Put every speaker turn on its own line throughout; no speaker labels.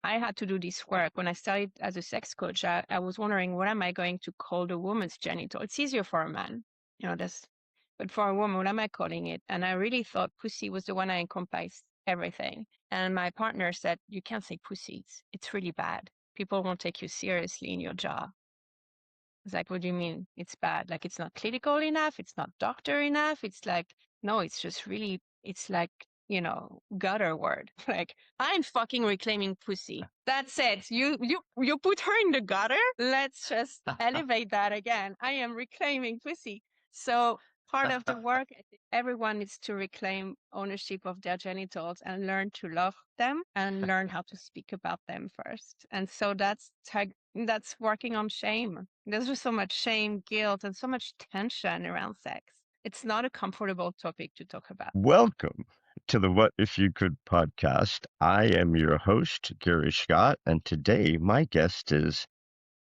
I had to do this work. When I started as a sex coach, I was wondering, what am I going to call the woman's genital? It's easier for a man, but for a woman, what am I calling it? And I really thought pussy was the one I encompassed everything. And my partner said, you can't say pussy. It's really bad. People won't take you seriously in your job. It's like, what do you mean it's bad? Like, it's not clinical enough. It's not doctor enough. It's like, no, it's just really, it's like, gutter word. Like, I'm fucking reclaiming pussy. That's it. You put her in the gutter. Let's just elevate that again. I am reclaiming pussy. So part of the work, I think everyone needs to reclaim ownership of their genitals and learn to love them and learn how to speak about them first. And so that's working on shame. There's just so much shame, guilt, and so much tension around sex. It's not a comfortable topic to talk about.
Welcome to the What If You Could podcast. I am your host, Gary Scott, and today my guest is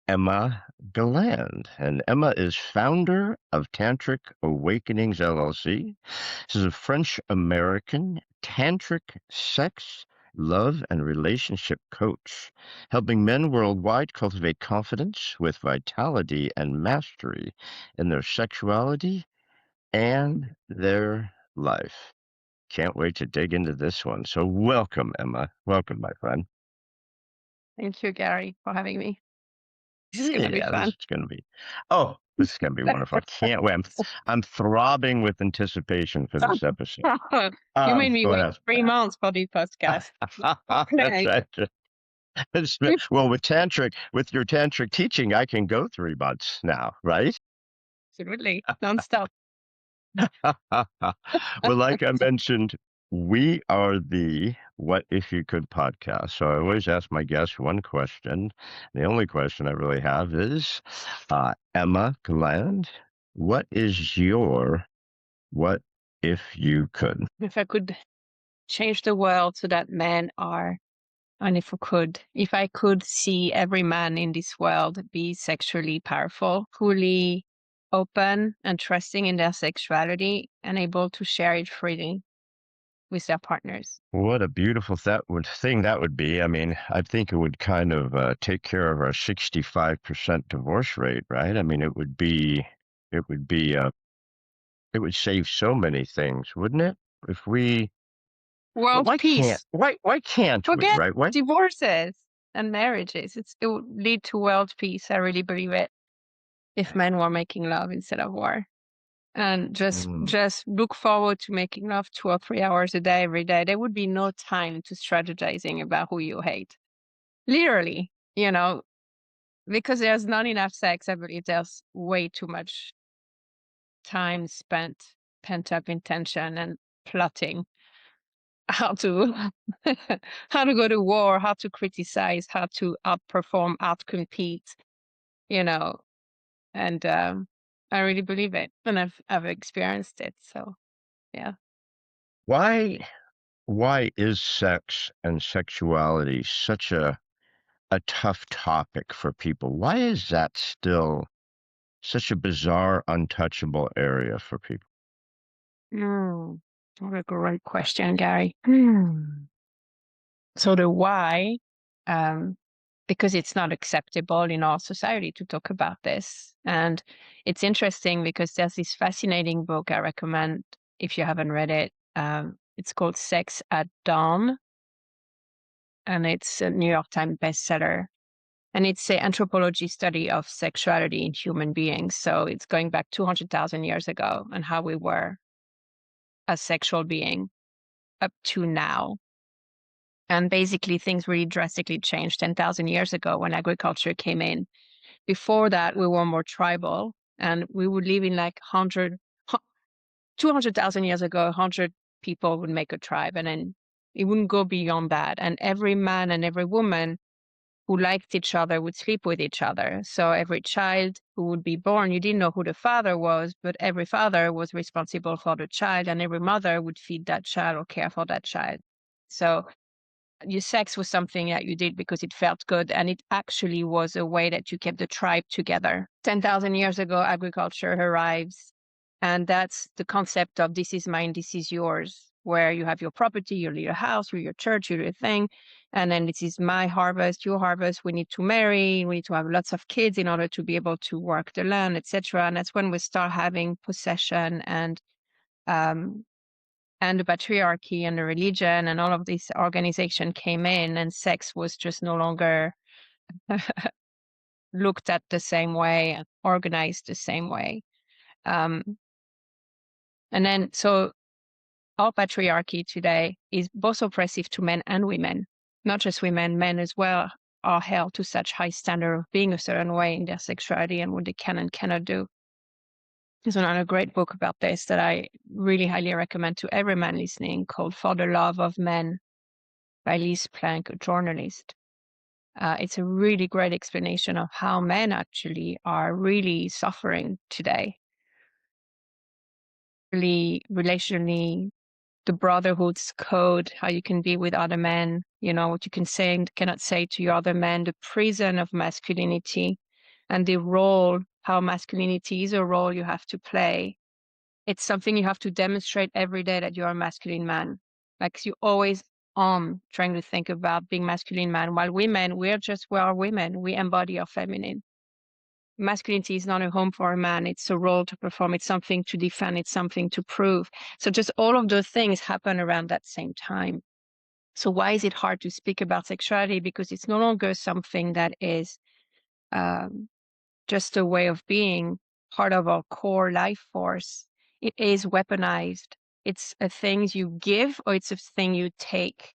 Emma Galland. And Emma is founder of Tantric Awakenings LLC. She's a French-American tantric sex, love, and relationship coach, helping men worldwide cultivate confidence with vitality and mastery in their sexuality and their life. Can't wait to dig into this one. So welcome, Emma. Welcome, my friend.
Thank you, Gary, for having me. This is going to be fun.
This is going to be wonderful. I can't wait. I'm throbbing with anticipation for this episode.
You made me
Go
wait
ahead.
3 months for this podcast.
That's right. Well, with your tantric teaching, I can go 3 months now, right?
Absolutely. Nonstop.
Well, like I mentioned, we are the What If You Could podcast. So I always ask my guests one question. The only question I really have is, Emma Galland, what is your What If You Could?
If I could change the world so that men are, and if I could see every man in this world be sexually powerful, fully open and trusting in their sexuality and able to share it freely with their partners.
What a beautiful thing that would be. I mean, I think it would kind of take care of our 65% divorce rate, right? I mean, it would save so many things, wouldn't it? If we,
World
why
peace.
why can't we,
Forget
right? Why?
divorces and marriages. It would lead to world peace. I really believe it. If men were making love instead of war. And just look forward to making love 2 or 3 hours a day, every day. There would be no time to strategizing about who you hate. Literally, because there's not enough sex. I believe there's way too much time spent, pent up intention and plotting how to go to war, how to criticize, how to outperform, outcompete, and I really believe it, and I've experienced it. So, yeah.
Why is sex and sexuality such a tough topic for people? Why is that still such a bizarre, untouchable area for people?
What a great question, Gary. So the why, because it's not acceptable in our society to talk about this. And it's interesting because there's this fascinating book I recommend if you haven't read it. It's called Sex at Dawn, and it's a New York Times bestseller. And it's an anthropology study of sexuality in human beings. So it's going back 200,000 years ago and how we were a sexual being up to now. And basically things really drastically changed 10,000 years ago when agriculture came in. Before that, we were more tribal, and we would live in like 200,000 years ago, 100 people would make a tribe, and then it wouldn't go beyond that. And every man and every woman who liked each other would sleep with each other. So every child who would be born, you didn't know who the father was, but every father was responsible for the child, and every mother would feed that child or care for that child. So your sex was something that you did because it felt good, and it actually was a way that you kept the tribe together. 10,000 years ago, agriculture arrives, and that's the concept of this is mine, this is yours where you have your property, you lead a house, you your church, you do a thing. And then this is my harvest, your harvest. We need to marry, we need to have lots of kids in order to be able to work the land, etc. And that's when we start having possession um, and the patriarchy and the religion and all of this organization came in, and sex was just no longer looked at the same way and organized the same way. And then, so our patriarchy today is both oppressive to men and women, not just women, men as well are held to such high standard of being a certain way in their sexuality and what they can and cannot do. There's another great book about this that I really highly recommend to every man listening, called For the Love of Men by Liz Plank, a journalist. It's a really great explanation of how men actually are really suffering today. Really relationally, the brotherhood's code, how you can be with other men, you know, what you can say and cannot say to your other men, the prison of masculinity and the role, how masculinity is a role you have to play. It's something you have to demonstrate every day that you're a masculine man. Like you always trying to think about being masculine man, while women, we are women. We embody our feminine. Masculinity is not a home for a man. It's a role to perform. It's something to defend. It's something to prove. So just all of those things happen around that same time. So why is it hard to speak about sexuality? Because it's no longer something that is just a way of being, part of our core life force. It is weaponized. It's a thing you give or it's a thing you take.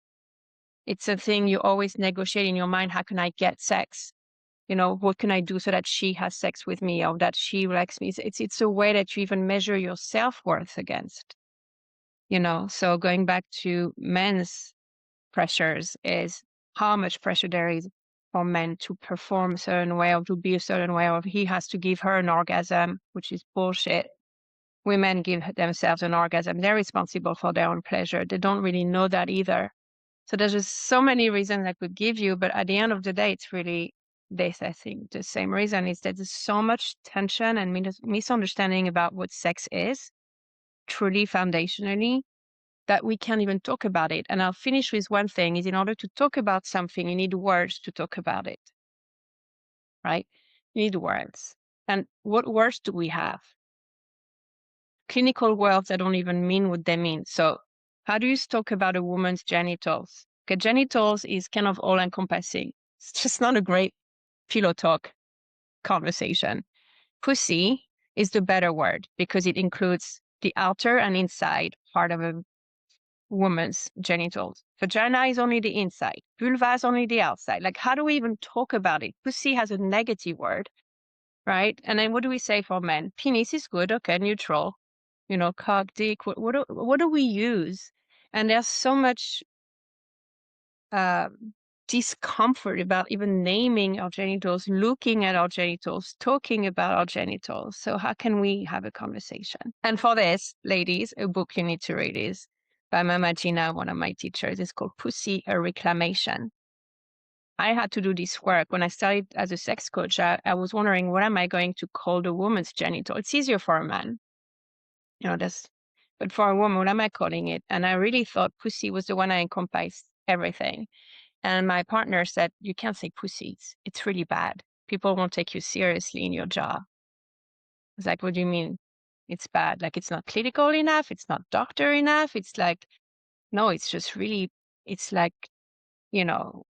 It's a thing you always negotiate in your mind. How can I get sex? You know, what can I do so that she has sex with me or that she likes me? It's a way that you even measure your self-worth against, you know. So going back to men's pressures is how much pressure there is for men to perform a certain way or to be a certain way, or he has to give her an orgasm, which is bullshit. Women give themselves an orgasm. They're responsible for their own pleasure. They don't really know that either. So there's just so many reasons I could give you, but at the end of the day, it's really this, I think. The same reason is that there's so much tension and misunderstanding about what sex is, truly foundationally, that we can't even talk about it. And I'll finish with one thing is in order to talk about something, you need words to talk about it, right? You need words. And what words do we have? Clinical words that don't even mean what they mean. So how do you talk about a woman's genitals? Okay, genitals is kind of all encompassing. It's just not a great pillow talk conversation. Pussy is the better word because it includes the outer and inside part of a woman's genitals. Vagina is only the inside. Vulva is only the outside. Like, how do we even talk about it? Pussy has a negative word, right? And then what do we say for men? Penis is good. Okay, neutral. You know, cock, dick. What do we use? And there's so much discomfort about even naming our genitals, looking at our genitals, talking about our genitals. So how can we have a conversation? And for this, ladies, a book you need to read is by Mama Gina, one of my teachers. It's called Pussy, a Reclamation. I had to do this work. When I started as a sex coach, I was wondering, what am I going to call the woman's genital? It's easier for a man. You know, but for a woman, what am I calling it? And I really thought pussy was the one I encompassed everything. And my partner said, you can't say pussy. It's really bad. People won't take you seriously in your job. I was like, what do you mean? It's bad. Like, it's not clinical enough. It's not doctor enough. It's like, no, it's just really, it's like, you know,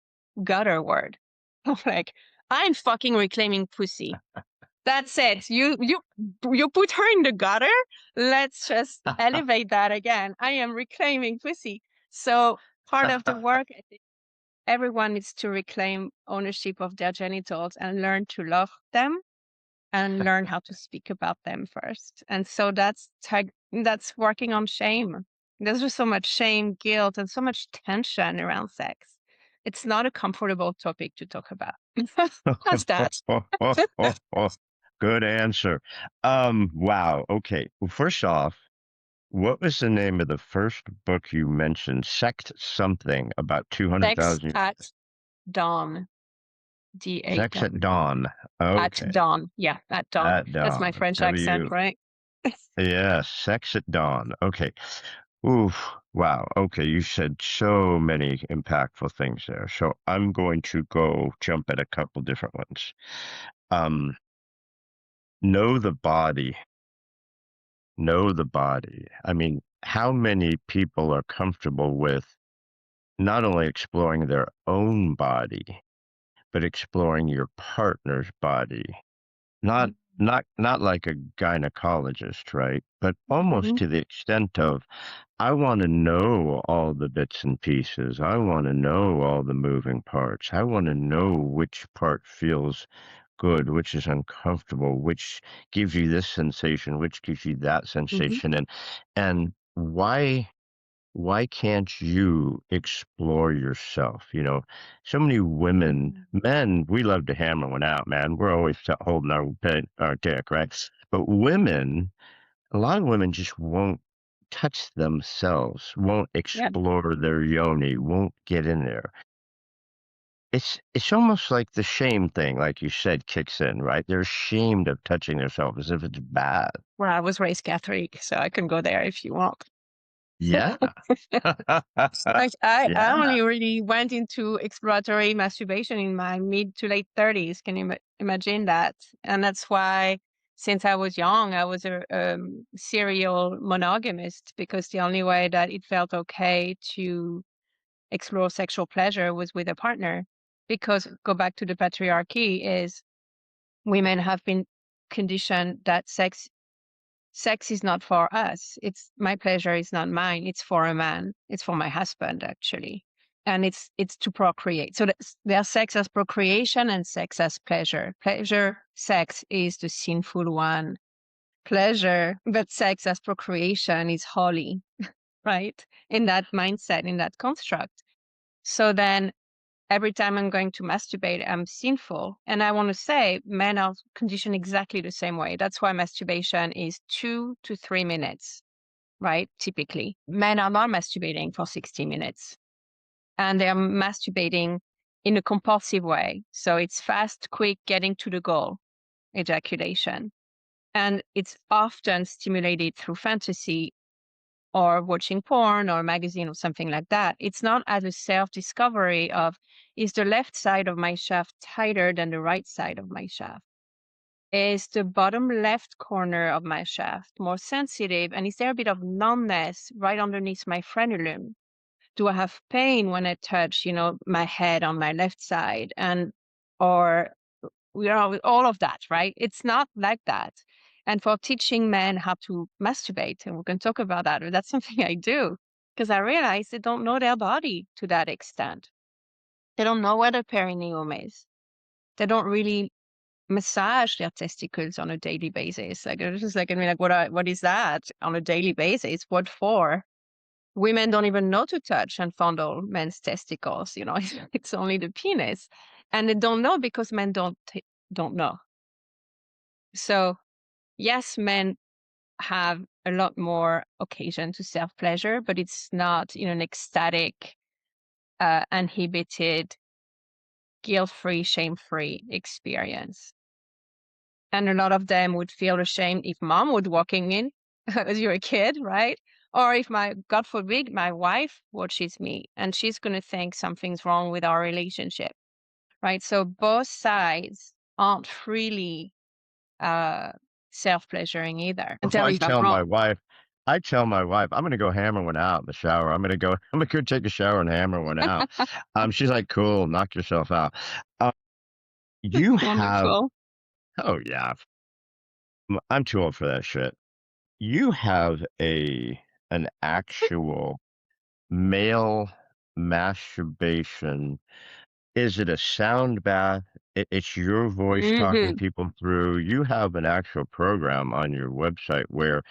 gutter word. I'm like, I'm fucking reclaiming pussy. That's it. You put her in the gutter. Let's just elevate that again. I am reclaiming pussy. So part of the work, I think everyone needs to reclaim ownership of their genitals and learn to love them and learn how to speak about them first. And so that's working on shame. There's just so much shame, guilt, and so much tension around sex. It's not a comfortable topic to talk about. How's that?
Good answer. Wow. Okay. Well, first off, what was the name of the first book you mentioned? Sect something about
Sex
200,000.
at Dawn.
Sex at
D-A-W.
Dawn.
At
Okay.
dawn. Yeah, at dawn.
At
That's my
Dawn.
French accent, right?
Yeah, Sex at Dawn. Okay. Oof. Wow. Okay. You said so many impactful things there. So I'm going to go jump at a couple different ones. Um, know the body. Know the body. I mean, how many people are comfortable with not only exploring their own body, but exploring your partner's body? Not like a gynecologist, right? But almost
Mhm.
to the extent of I want to know all the bits and pieces. I want to know all the moving parts. I want to know which part feels good, which is uncomfortable, which gives you this sensation, which gives you that
Mhm.
sensation, and why can't you explore yourself? So many women,
Mhm.
men, we love to hammer one out, man. We're always holding our dick, right? But women, a lot of women just won't touch themselves, won't
Yeah.
explore their yoni, won't get in there. It's almost like the shame thing, like you said, kicks in, right? They're ashamed of touching themselves as if it's bad.
Well, I was raised Catholic, so I can go there if you want.
Yeah.
Like I
Yeah.
only really went into exploratory masturbation in my mid to late 30s. Can you imagine that? And that's why, since I was young, I was a serial monogamist because the only way that it felt okay to explore sexual pleasure was with a partner. Because go back to the patriarchy, is women have been conditioned that sex is not for us. It's my pleasure is not mine. It's for a man. It's for my husband, actually. And it's to procreate. So there's sex as procreation and sex as pleasure. Pleasure, sex is the sinful one. Pleasure, but sex as procreation is holy, right? In that mindset, in that construct. So then every time I'm going to masturbate, I'm sinful. And I want to say men are conditioned exactly the same way. That's why masturbation is 2 to 3 minutes, right? Typically, men are not masturbating for 60 minutes and they're masturbating in a compulsive way. So it's fast, quick, getting to the goal, ejaculation. And it's often stimulated through fantasy or watching porn or a magazine or something like that. It's not as a self-discovery of, is the left side of my shaft tighter than the right side of my shaft? Is the bottom left corner of my shaft more sensitive? And is there a bit of numbness right underneath my frenulum? Do I have pain when I touch, my head on my left side? And, or all of that, right? It's not like that. And for teaching men how to masturbate, and we can talk about that, but that's something I do because I realize they don't know their body to that extent. They don't know where the perineum is. They don't really massage their testicles on a daily basis. Like it's just like, I mean, like what is that on a daily basis? What for? Women don't even know to touch and fondle men's testicles. It's only the penis, and they don't know because men don't know. So yes, men have a lot more occasion to self pleasure, but it's not an ecstatic, uninhibited, guilt free, shame free experience. And a lot of them would feel ashamed if mom would walking in as you're a kid, right? Or if God forbid, my wife watches me and she's going to think something's wrong with our relationship, right? So both sides aren't really uh, self-pleasuring either. And tell
I
me if I'm
tell my
wrong.
wife, I'm gonna go hammer one out in the shower. I'm gonna go take a shower and hammer one out. She's like, cool, knock yourself out. Uh, you have,
Wonderful.
oh yeah, I'm too old for that shit. You have an actual male masturbation. Is it a sound bath? It's your voice talking
Hmm.
people through. You have an actual program on your website where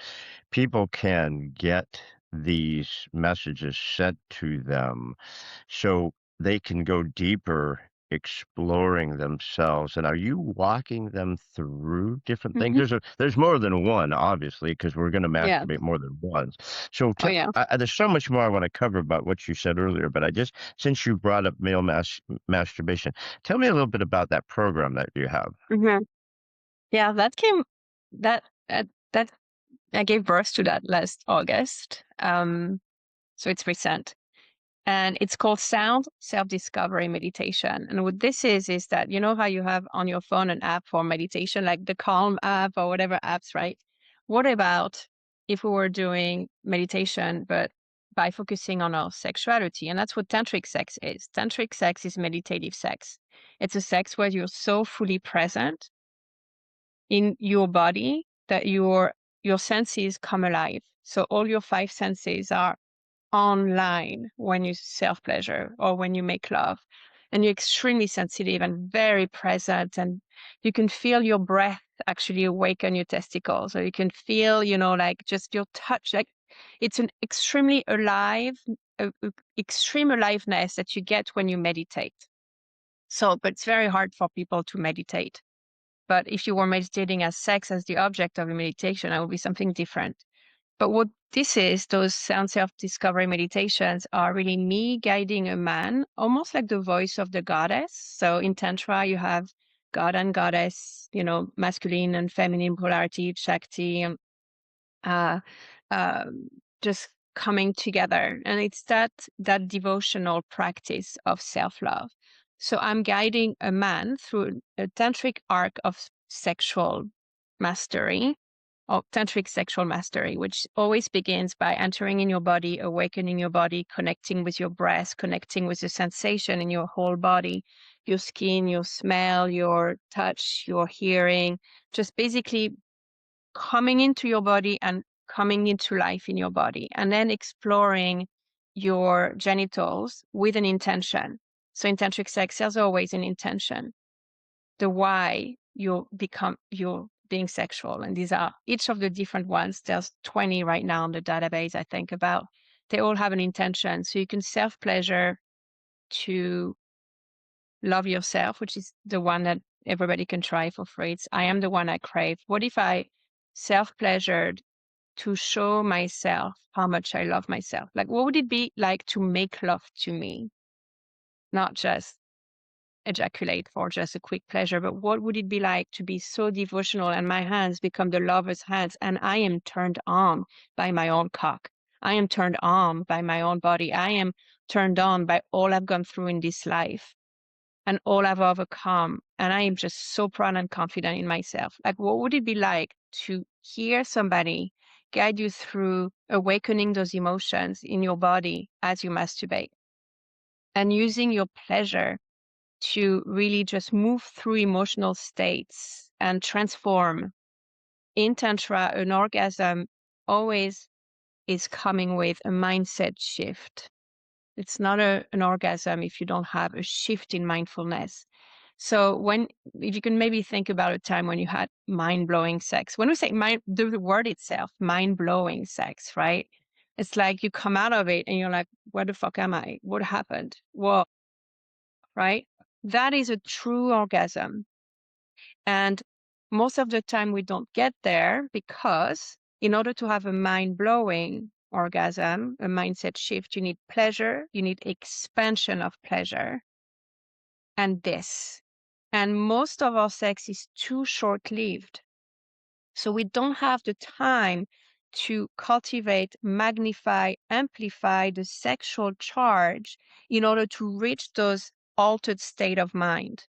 people can get these messages sent to them so they can go deeper exploring themselves. And are you walking them through different things?
Hmm.
There's more than one, obviously, because we're going to
Yeah.
masturbate more than once. So
Oh, yeah.
there's so much more I want to cover about what you said earlier, but since you brought up male masturbation, tell me a little bit about that program that you have.
Hmm. Yeah. That came, that, that I gave birth to that last August. So it's recent. And it's called Sound Self-Discovery Meditation. And what this is that, you know how you have on your phone an app for meditation, like the Calm app or whatever apps, right? What about if we were doing meditation, but by focusing on our sexuality? And that's what tantric sex is. Tantric sex is meditative sex. It's a sex where you're so fully present in your body that your senses come alive. So all your five senses are online when you self-pleasure or when you make love, and you're extremely sensitive and very present, and you can feel your breath actually awaken your testicles, or you can feel, like just your touch, like it's an extremely extreme aliveness that you get when you meditate. So, but it's very hard for people to meditate. But if you were meditating as sex as the object of a meditation, it would be something different. But what this is, those sound self-discovery meditations are really me guiding a man, almost like the voice of the goddess. So in Tantra, you have God and goddess, masculine and feminine polarity, Shakti, uh, uh, just coming together. And it's that devotional practice of self-love. So I'm guiding a man through a tantric arc of sexual mastery, of tantric sexual mastery, which always begins by entering in your body, awakening your body, connecting with your breath, connecting with the sensation in your whole body, your skin, your smell, your touch, your hearing, just basically coming into your body and coming into life in your body, and then exploring your genitals with an intention. So in tantric sex, there's always an intention, the why you're being sexual. And these are each of the different ones. There's 20 right now on the database, I think about. They all have an intention. So you can self-pleasure to love yourself, which is the one that everybody can try for free. It's I am the one I crave. What if I self-pleasured to show myself how much I love myself? Like, what would it be like to make love to me? Not just ejaculate for just a quick pleasure, but what would it be like to be so devotional and my hands become the lover's hands and I am turned on by my own cock? I am turned on by my own body. I am turned on by all I've gone through in this life and all I've overcome. And I am just so proud and confident in myself. Like, what would it be like to hear somebody guide you through awakening those emotions in your body as you masturbate and using your pleasure to really just move through emotional states and transform? In Tantra, an orgasm always is coming with a mindset shift. It's not an orgasm if you don't have a shift in mindfulness. So if you can maybe think about a time when you had mind-blowing sex. When we say the word itself, mind-blowing sex, right? It's like you come out of it and you're like, where the fuck am I? What happened? What, right? That is a true orgasm. And most of the time we don't get there because in order to have a mind-blowing orgasm, a mindset shift, you need pleasure, you need expansion of pleasure, and this. And most of our sex is too short-lived. So we don't have the time to cultivate, magnify, amplify the sexual charge in order to reach those altered state of mind.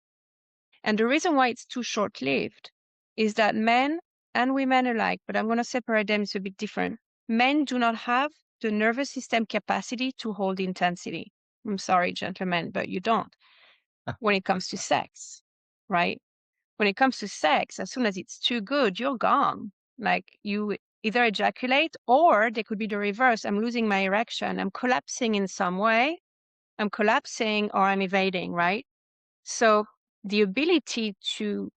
And the reason why it's too short-lived is that men and women alike, but I'm going to separate them, it's a bit different. Men do not have the nervous system capacity to hold intensity. I'm sorry, gentlemen, but you don't when it comes to sex, right? When it comes to sex, as soon as it's too good, you're gone. Like you either ejaculate or there could be the reverse. I'm losing my erection. I'm collapsing in some way. I'm collapsing or I'm evading, right? So the ability to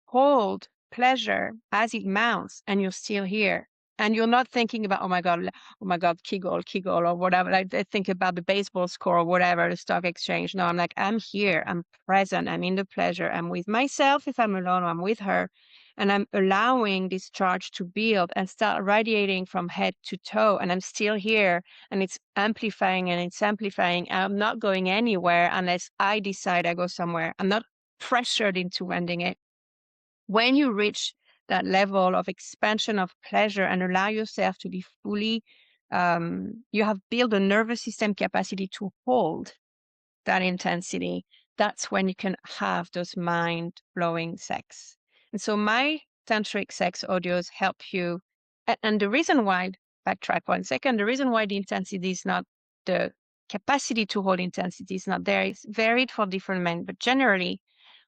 hold pleasure as it mounts and you're still here. And you're not thinking about, oh my God, Kegel, or whatever. Like I think about the baseball score or whatever, the stock exchange. No, I'm like, I'm here, I'm present, I'm in the pleasure. I'm with myself if I'm alone, or I'm with her. And I'm allowing this charge to build and start radiating from head to toe. And I'm still here and it's amplifying and it's amplifying. I'm not going anywhere unless I decide I go somewhere. I'm not pressured into ending it. When you reach that level of expansion of pleasure and allow yourself to be fully, you have built a nervous system capacity to hold that intensity, that's when you can have those mind blowing sex. And so my tantric sex audios help you. And the reason why, backtrack 1 second, the reason why the intensity is not, the capacity to hold intensity is not there, is varied for different men. But generally,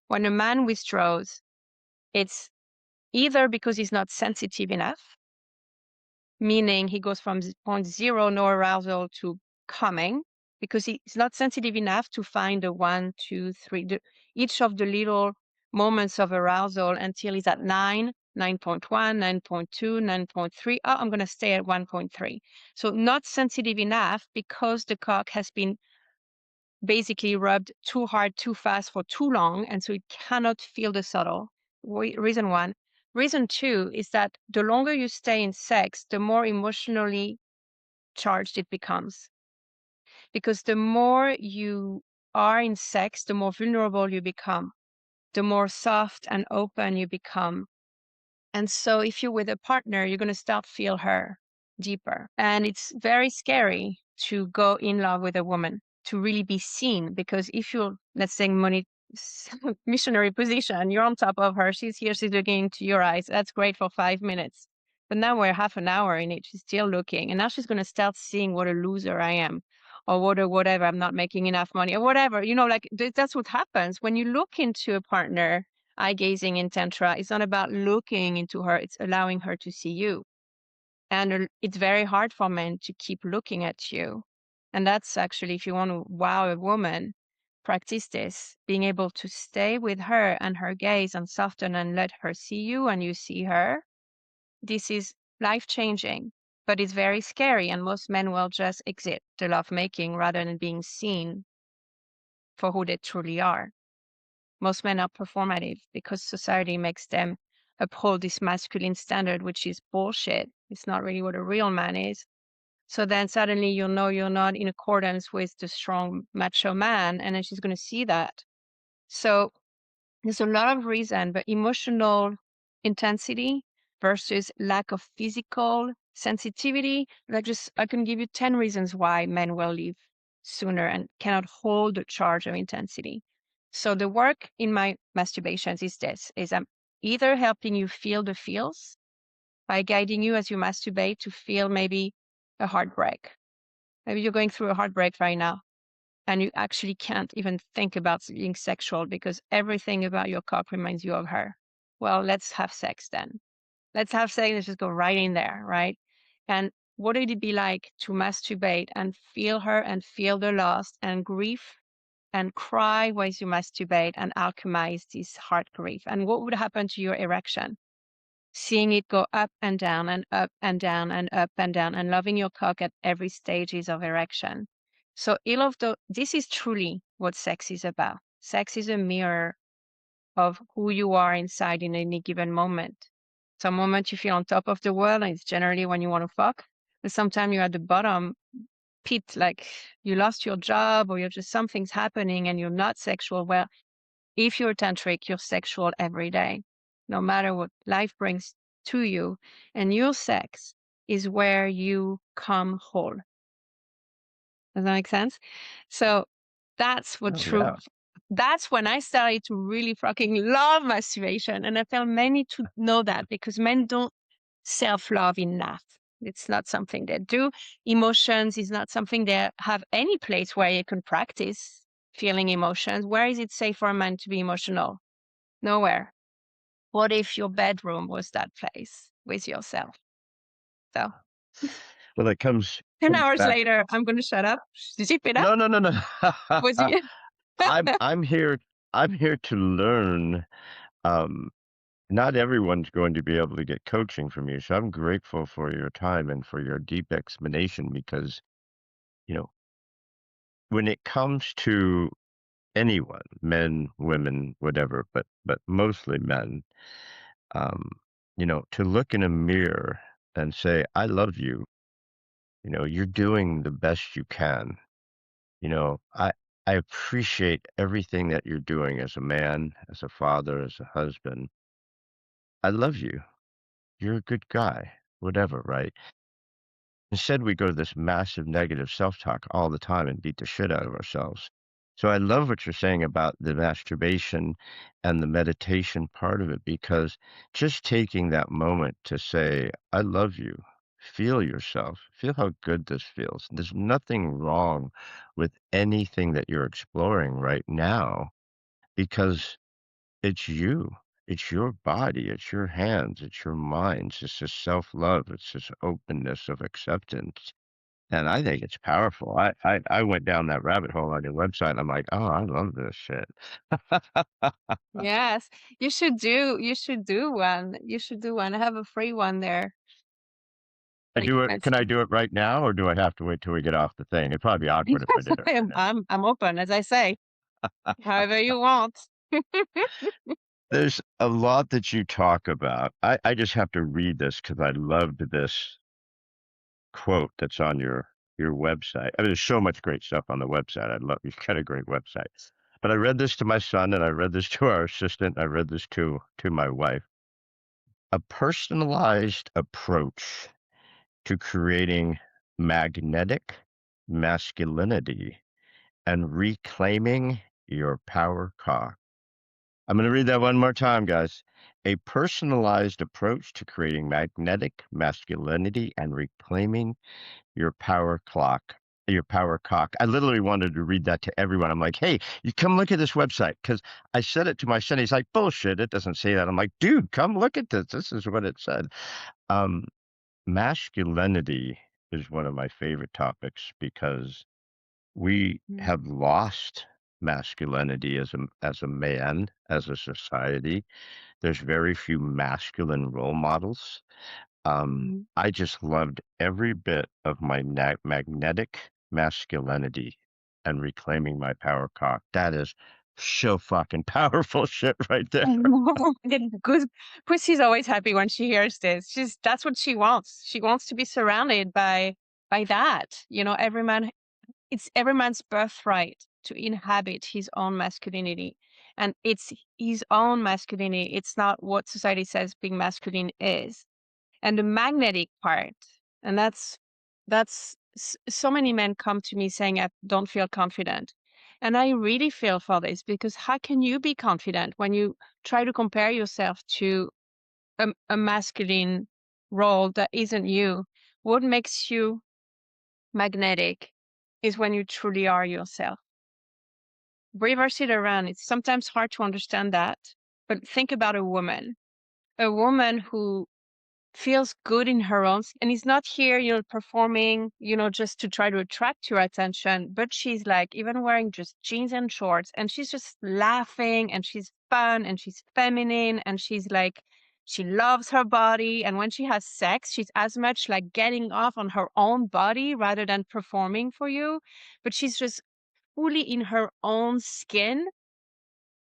when a man withdraws, it's either because he's not sensitive enough, meaning he goes from point zero, no arousal, to coming, because he's not sensitive enough to find the 1, 2, 3, each of the little moments of arousal until he's at 9, 9.1, 9.2, 9.3. Oh, I'm going to stay at 1.3. So not sensitive enough because the cock has been basically rubbed too hard, too fast for too long. And so it cannot feel the subtle. Reason one. Reason two is that the longer you stay in sex, the more emotionally charged it becomes. Because the more you are in sex, the more vulnerable you become, the more soft and open you become. And so if you're with a partner, you're going to start feel her deeper. And it's very scary to go in love with a woman, to really be seen. Because if you're, let's say, missionary position, you're on top of her, she's here, she's looking into your eyes. That's great for 5 minutes. But now we're half an hour in it, she's still looking. And now she's going to start seeing what a loser I am, or whatever, I'm not making enough money, or whatever. Like that's what happens when you look into a partner. Eye gazing in Tantra, it's not about looking into her, it's allowing her to see you. And it's very hard for men to keep looking at you. And that's actually, if you want to wow a woman, practice this, being able to stay with her and her gaze and soften and let her see you and you see her. This is life changing, but it's very scary. And most men will just exit the lovemaking rather than being seen for who they truly are. Most men are performative because society makes them uphold this masculine standard, which is bullshit. It's not really what a real man is. So then suddenly you're not in accordance with the strong macho man, and then she's going to see that. So there's a lot of reason, but emotional intensity versus lack of physical sensitivity. I can give you 10 reasons why men will leave sooner and cannot hold the charge of intensity. So the work in my masturbations is this, is I'm either helping you feel the feels by guiding you as you masturbate to feel maybe a heartbreak. Maybe you're going through a heartbreak right now and you actually can't even think about being sexual because everything about your cock reminds you of her. Well, let's have sex then. Let's have sex. Let's just go right in there, right? And what would it be like to masturbate and feel her and feel the loss and grief and cry while you masturbate and alchemize this heart grief? And what would happen to your erection? Seeing it go up and down and up and down and up and down and loving your cock at every stages of erection. So this is truly what sex is about. Sex is a mirror of who you are inside in any given moment. Some moment you feel on top of the world, and it's generally when you want to fuck. But sometimes you're at the bottom pit, like you lost your job or you're just something's happening and you're not sexual. Well, if you're tantric, you're sexual every day, no matter what life brings to you. And your sex is where you come whole. Does that make sense? So that's what
Oh,
true.
yeah.
That's when I started to really fucking love masturbation. And I felt men need to know that because men don't self-love enough. It's not something they do. Emotions is not something they have any place where you can practice feeling emotions. Where is it safe for a man to be emotional? Nowhere. What if your bedroom was that place with yourself? So
Well, it comes
10
comes
hours
back.
later, I'm going to shut up, zip it up.
No, no, no, no.
Was you?
I'm here. I'm here to learn. Um, Not everyone's going to be able to get coaching from you, so I'm grateful for your time and for your deep explanation because, you know, when it comes to anyone, men, women, whatever, but mostly men, um, to look in a mirror and say, "I love you," you're doing the best you can. You know, I I appreciate everything that you're doing as a man, as a father, as a husband. I love you. You're a good guy, whatever, right? Instead, we go to this massive negative self-talk all the time and beat the shit out of ourselves. So I love what you're saying about the masturbation and the meditation part of it, because just taking that moment to say, I love you, feel yourself, feel how good this feels. There's nothing wrong with anything that you're exploring right now because it's you. It's your body, it's your hands, it's your minds, it's this self-love, it's this openness of acceptance. And I think it's powerful. I went down that rabbit hole on your website, and I'm like, "Oh, I love this shit."
Yes, you should do one. You should do one. I have a free one there
I
that you
do
can
it Can I
mention.
do it right now, or do I have to wait till we get off the thing? It'd probably be awkward if I did it right now.
I'm open, as I say, however you want.
There's a lot that you talk about. I just have to read this because I loved this quote that's on your website. I mean, there's so much great stuff on the website. I love You've got a great website. But I read this to my son, and I read this to our assistant, I read this to my wife. A personalized approach to creating magnetic masculinity and reclaiming your power cock. I'm going to read that one more time, guys. A personalized approach to creating magnetic masculinity and reclaiming your power clock. Your power cock. I literally wanted to read that to everyone. I'm like, hey, you come look at this website. Because I said it to my son. He's like, bullshit. It doesn't say that. I'm like, dude, come look at this. This is what it said. Um, Masculinity is one of my favorite topics because we
Mm,
have lost masculinity as a man, as a society. There's very few masculine role models.
mhm.
I just loved every bit of my magnetic masculinity and reclaiming my power cock. That is so fucking powerful shit right there.
I know. And good. Pussy's always happy when she hears this. That's what she wants. She wants to be surrounded by that. It's every man's birthright to inhabit his own masculinity. And it's his own masculinity. It's not what society says being masculine is. And the magnetic part, and so many men come to me saying, I don't feel confident. And I really feel for this, because how can you be confident when you try to compare yourself to a masculine role that isn't you? What makes you magnetic is when you truly are yourself. Reverse it around. It's sometimes hard to understand that, but think about a woman who feels good in her own, and is not here, performing, just to try to attract your attention, but she's like even wearing just jeans and shorts, and she's just laughing, and she's fun, and she's feminine, and she's like, she loves her body. And when she has sex, she's as much like getting off on her own body rather than performing for you. But she's just fully in her own skin,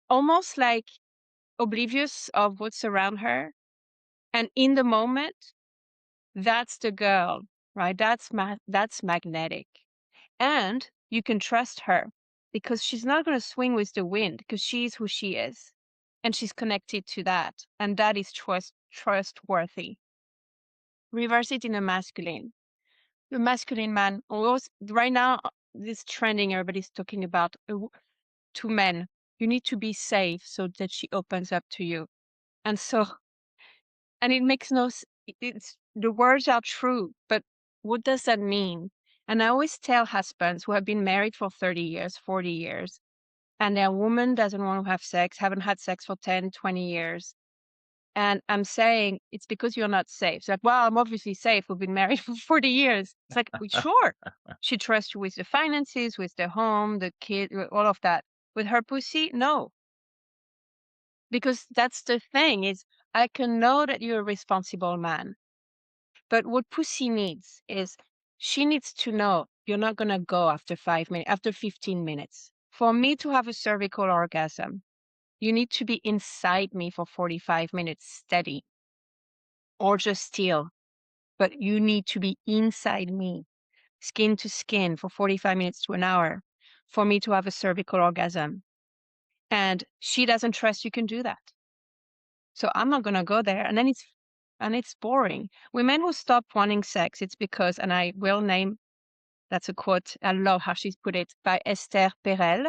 almost like oblivious of what's around her. And in the moment, that's the girl, right? That's magnetic. And you can trust her because she's not going to swing with the wind, because she's who she is. And she's connected to that. And that is trustworthy. Reverse it in a masculine. The masculine man, always, right now, this trending, everybody's talking about to men. You need to be safe so that she opens up to you. And so, and it makes no, it's, the words are true, but what does that mean? And I always tell husbands who have been married for 30 years, 40 years, and their woman doesn't want to have sex, haven't had sex for 10, 20 years. And I'm saying, it's because you're not safe. It's like, well, I'm obviously safe. We've been married for 40 years. It's like, well, sure. She trusts you with the finances, with the home, the kid, all of that. With her pussy, no. Because that's the thing, is I can know that you're a responsible man. But what pussy needs is, she needs to know you're not going to go after 5 minutes, after 15 minutes. For me to have a cervical orgasm, you need to be inside me for 45 minutes steady, or just still. But you need to be inside me, skin to skin, for 45 minutes to an hour for me to have a cervical orgasm. And she doesn't trust you can do that. So I'm not going to go there. And then it's boring. Women who stop wanting sex, it's because, and I will name, that's a quote, I love how she's put it, by Esther Perel.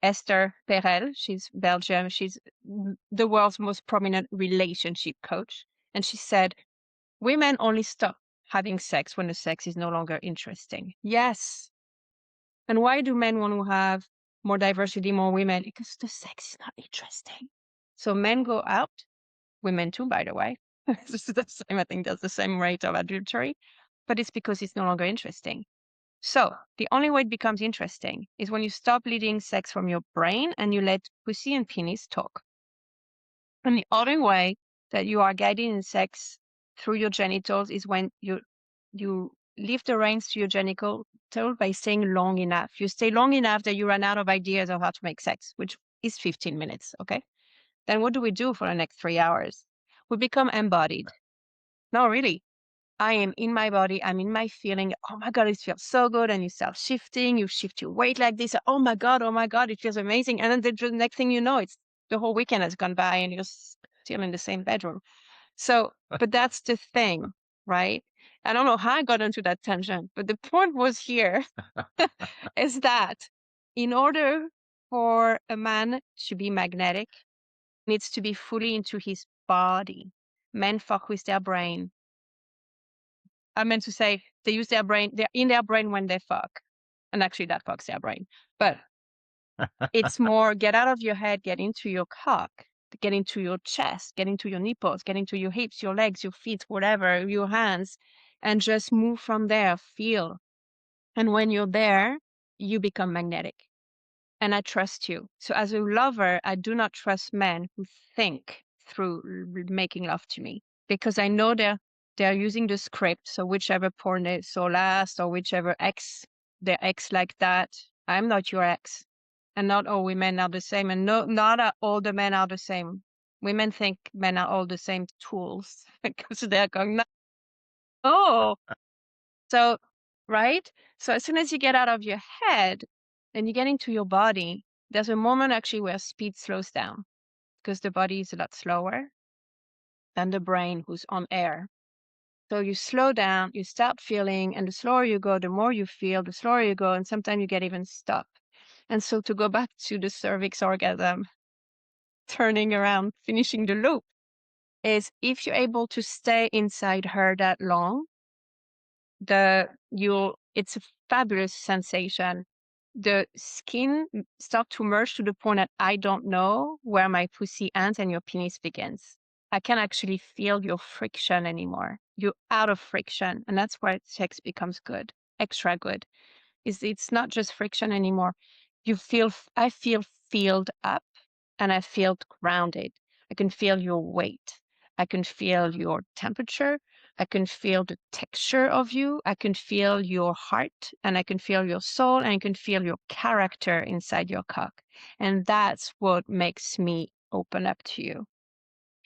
Esther Perel, she's Belgium. She's the world's most prominent relationship coach. And she said, women only stop having sex when the sex is no longer interesting. Yes. And why do men want to have more diversity, more women? Because the sex is not interesting. So men go out, women too, by the way. This is the same, I think that's the same rate of adultery, but it's because it's no longer interesting. So the only way it becomes interesting is when you stop leading sex from your brain and you let pussy and penis talk. And the other way that you are guiding in sex through your genitals is when you leave the reins to your genital by staying long enough. You stay long enough that you run out of ideas of how to make sex, which is 15 minutes, okay? Then what do we do for the next 3 hours? We become embodied. No, really. I am in my body. I'm in my feeling. Oh my God, it feels so good. And you start shifting. You shift your weight like this. Oh my God, it feels amazing. And then the next thing you know, it's the whole weekend has gone by and you're still in the same bedroom. So, but that's the thing, right? I don't know how I got into that tangent, but the point was here is that in order for a man to be magnetic, needs to be fully into his body. Men fuck with their brain. I meant to say they use their brain, they're in their brain when they fuck. And actually that fucks their brain. But it's more get out of your head, get into your cock, get into your chest, get into your nipples, get into your hips, your legs, your feet, whatever, your hands, and just move from there, feel. And when you're there, you become magnetic. And I trust you. So as a lover, I do not trust men who think through making love to me because I know they're using the script. So whichever porn they saw last or whichever ex, their ex like that, I'm not your ex. And not all women are the same. And not all the men are the same. Women think men are all the same tools because they're going, no. So, right? So as soon as you get out of your head and you get into your body, there's a moment actually where speed slows down because the body is a lot slower than the brain who's on air. So you slow down, you start feeling, and the slower you go, the more you feel, the slower you go, and sometimes you get even stuck. And so to go back to the cervix orgasm, turning around, finishing the loop, is if you're able to stay inside her that long, it's a fabulous sensation. The skin start to merge to the point that I don't know where my pussy ends and your penis begins. I can't actually feel your friction anymore. You're out of friction, and that's why sex becomes good, extra good. It's not just friction anymore. I feel filled up and I feel grounded. I can feel your weight. I can feel your temperature. I can feel the texture of you. I can feel your heart and I can feel your soul and I can feel your character inside your cock. And that's what makes me open up to you.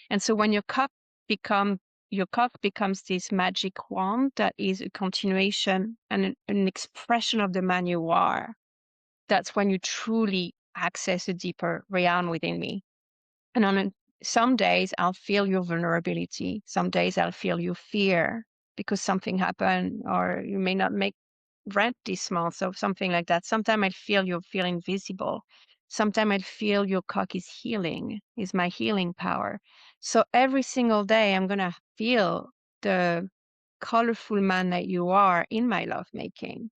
And so when your cock becomes this magic wand that is a continuation and an expression of the man you are, that's when you truly access a deeper realm within me. And some days I'll feel your vulnerability. Some days I'll feel your fear because something happened or you may not make rent this month or something like that. Sometimes I feel you feel invisible. Sometimes I feel your cock is healing, is my healing power. So every single day I'm going to feel the colorful man that you are in my lovemaking.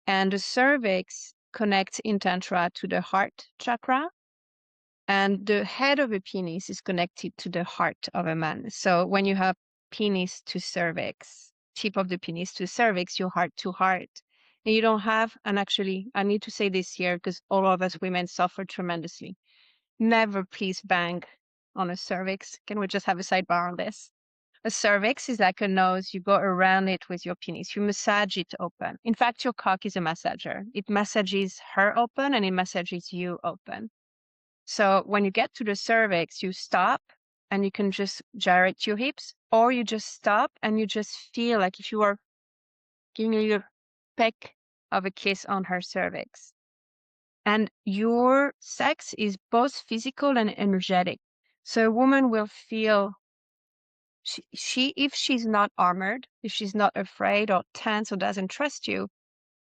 And the cervix connects in Tantra to the heart chakra. And the head of a penis is connected to the heart of a man. So when you have penis to cervix, tip of the penis to cervix, your heart to heart. And you don't have, and actually, I need to say this here because all of us women suffer tremendously. Never please bang on a cervix. Can we just have a sidebar on this? A cervix is like a nose. You go around it with your penis. You massage it open. In fact, your cock is a massager. It massages her open and it massages you open. So when you get to the cervix, you stop and you can just gyrate your hips, or you just stop and you just feel like if you are giving a little peck of a kiss on her cervix. And your sex is both physical and energetic. So a woman will feel she if she's not armored, if she's not afraid or tense or doesn't trust you,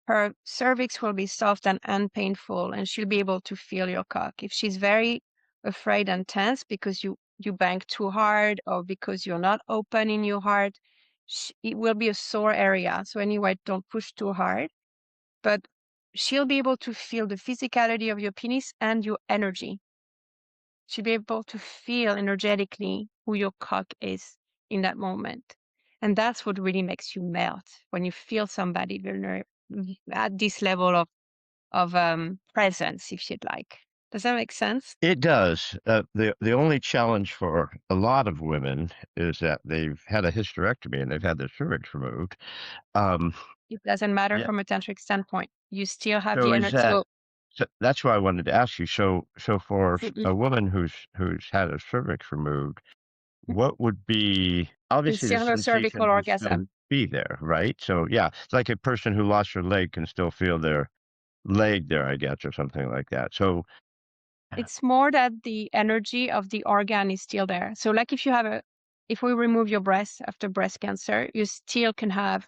her cervix will be soft and unpainful, and she'll be able to feel your cock. If she's very afraid and tense because you bang too hard or because you're not open in your heart, it will be a sore area. So anyway, don't push too hard, but she'll be able to feel the physicality of your penis and your energy. She'll be able to feel energetically who your cock is in that moment. And that's what really makes you melt, when you feel somebody at this level of presence, if you'd like. Does that make sense?
It does. The only challenge for a lot of women is that they've had a hysterectomy and they've had their cervix removed. Um,
It doesn't matter
yeah.
from a tantric standpoint. You still have
So
the
is
energy.
that?
So
So that's why I wanted to ask you. So for
mm-mm,
a woman who's had a cervix removed, what would be
you
obviously the
still have a cervical
sensation would still
orgasm.
be there, right? So yeah, it's like a person who lost their leg can still feel their leg there, I guess, or something like that. So
It's more that the energy of the organ is still there. So like if we remove your breast after breast cancer, you still can have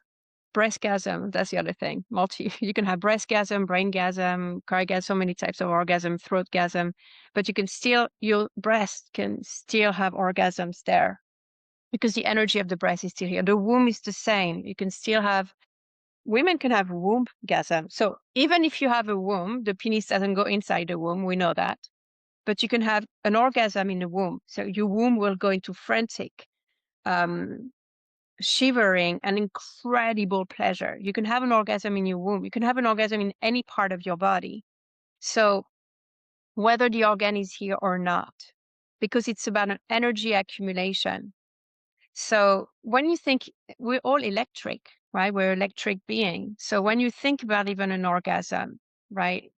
breastgasm. That's the other thing. You can have breastgasm, braingasm, cargasm, so many types of orgasm, throatgasm, but your breast can still have orgasms there because the energy of the breast is still here. The womb is the same. Women can have womb-gasm. So even if you have a womb, the penis doesn't go inside the womb. We know that. But you can have an orgasm in the womb. So your womb will go into frantic, um, shivering, and incredible pleasure. You can have an orgasm in your womb. You can have an orgasm in any part of your body. So whether the organ is here or not, because it's about an energy accumulation. So when you think, we're all electric, right? We're electric beings. So when you think about even an orgasm, right?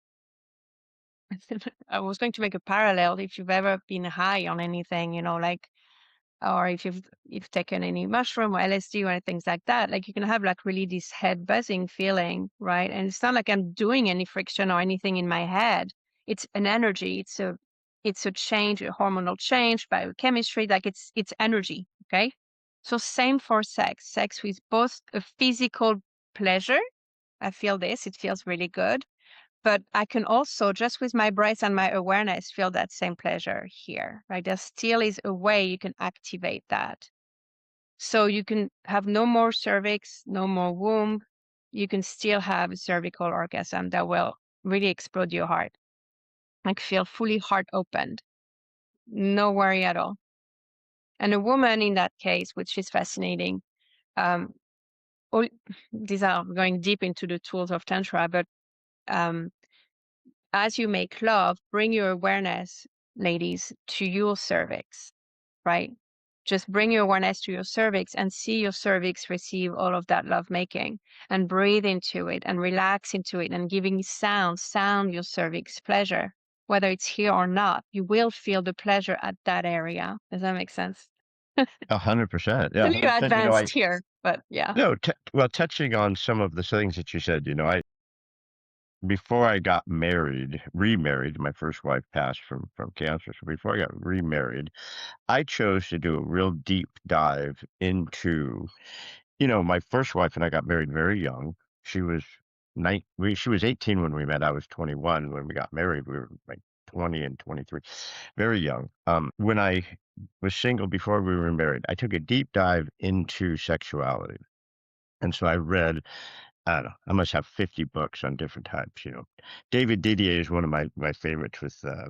I was going to make a parallel. If you've ever been high on anything, like, or if you've taken any mushroom or LSD or things like that, like you can have like really this head buzzing feeling, right? And it's not like I'm doing any friction or anything in my head. It's an energy. It's a change, a hormonal change, biochemistry. Like it's energy. Okay. So same for sex. Sex with both a physical pleasure. I feel this. It feels really good. But I can also, just with my breath and my awareness, feel that same pleasure here, right? There still is a way you can activate that. So you can have no more cervix, no more womb. You can still have a cervical orgasm that will really explode your heart. Like feel fully heart opened. No worry at all. And a woman in that case, which is fascinating, um, all, these are going deep into the tools of Tantra, but um, as you make love, bring your awareness, ladies, to your cervix, right? Just bring your awareness to your cervix and see your cervix receive all of that love making, and breathe into it and relax into it and giving sound your cervix pleasure. Whether it's here or not, you will feel the pleasure at that area. Does that make sense?
100%,
It's
yeah,
a little
100%.
advanced here, but yeah.
No, well, touching on some of the things that you said, I before I got remarried, my first wife passed from cancer. So before I got remarried, I chose to do a real deep dive into, my first wife and I got married very young. She was she was 18 when we met. I was 21 when we got married. We were like 20 and 23, very young. When I was single before we were married, I took a deep dive into sexuality. And so I read, I don't know, I must have 50 books on different types. David Didier is one of my favorites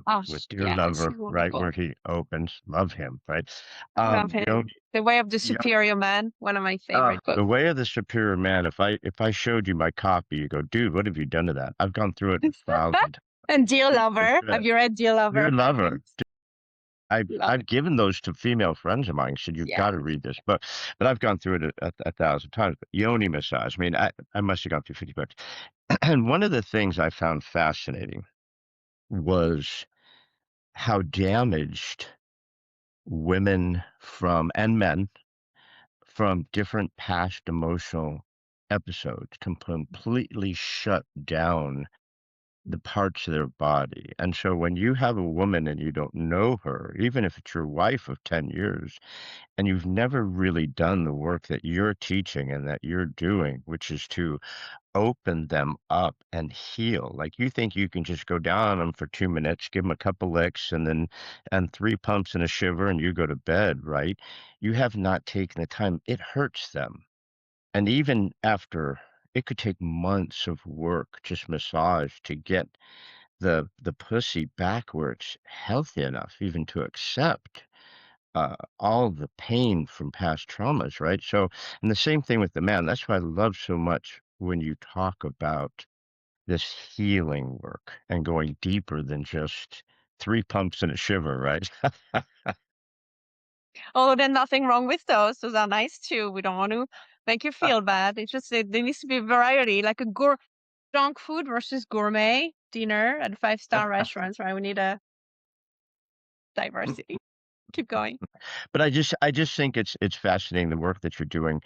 Oh,
with Dear
yeah, it's
Lover, right,
wonderful.
where he opens. Love him, right?
I love
Yoni,
him. The Way of the
Yo-
Superior Man, one of my favorite
The
books.
Way of the Superior Man. If I showed you my copy, you go, dude, what have you done to that? I've gone through it 1,000
And Dear
times.
Lover. Have you read Dear
Dear
Lover?
Lover.
Love
I've
it.
given those to female friends of mine. Said you've
Yeah.
got to read this book, but I've gone through it a 1,000 times. But Yoni massage. I mean, I must have gone through 50 books. And one of the things I found fascinating was how damaged women and men from different past emotional episodes can completely shut down the parts of their body. And so when you have a woman and you don't know her, even if it's your wife of 10 years, and you've never really done the work that you're teaching and that you're doing, which is to open them up and heal. Like you think you can just go down on them for 2 minutes, give them a couple licks, and three pumps and a shiver, and you go to bed, right? You have not taken the time. It hurts them. And even after, it could take months of work, just massage, to get the pussy back where it's healthy enough even to accept all the pain from past traumas, right? So, and the same thing with the man. That's why I love so much when you talk about this healing work and going deeper than just three pumps and a shiver, right?
Oh, there's nothing wrong with those. Those are nice too. We don't want to make you feel bad. It's just there needs to be variety, like a junk food versus gourmet dinner at five-star restaurants, right? We need a diversity. Keep going.
But I just think it's fascinating the work that you're doing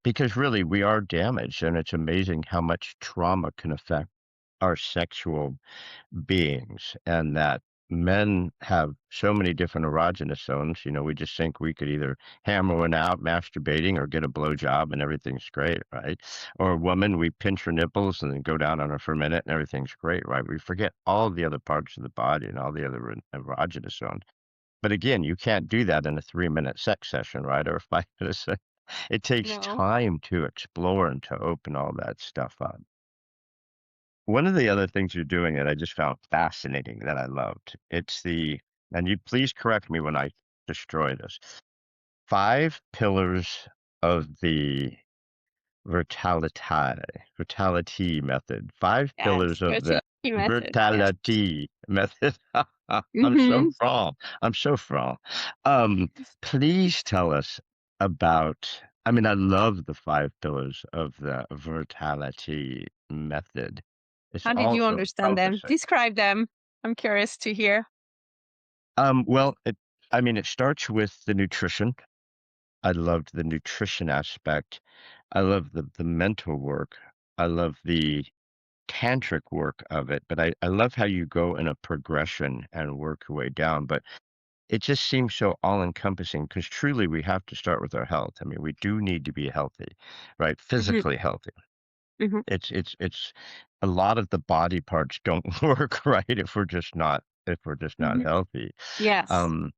because really we are damaged, and it's amazing how much trauma can affect our sexual beings, and that men have so many different erogenous zones. We just think we could either hammer one out masturbating or get a blowjob and everything's great, right? Or a woman, we pinch her nipples and then go down on her for a minute and everything's great, right? We forget all the other parts of the body and all the other erogenous zones. But again, you can't do that in a 3-minute sex session, right? Or a 5 minute it takes
No.
time to explore and to open all that stuff up. One of the other things you're doing that I just found fascinating that I loved, and you please correct me when I destroy this, 5 pillars of the Vertality method. 5
Yes.
pillars of the
Fertility method. Yes.
Vertality method. I'm so
Mm-hmm.
wrong. I'm so wrong. Um, Please tell us about, I mean, I love the 5 pillars of the Vertality method. It's
How did
all
you
so
understand them?
focusing.
Describe them. I'm curious to hear.
Well, I mean, it starts with the nutrition. I loved the nutrition aspect. I love the mental work. I love the tantric work of it, but I love how you go in a progression and work your way down. But it just seems so all encompassing because truly we have to start with our health. I mean, we do need to be healthy, right?
Hmm.
Physically healthy.
Hmm.
It's a lot of the body parts don't work right if we're just not
Hmm.
healthy.
Yes.
Um,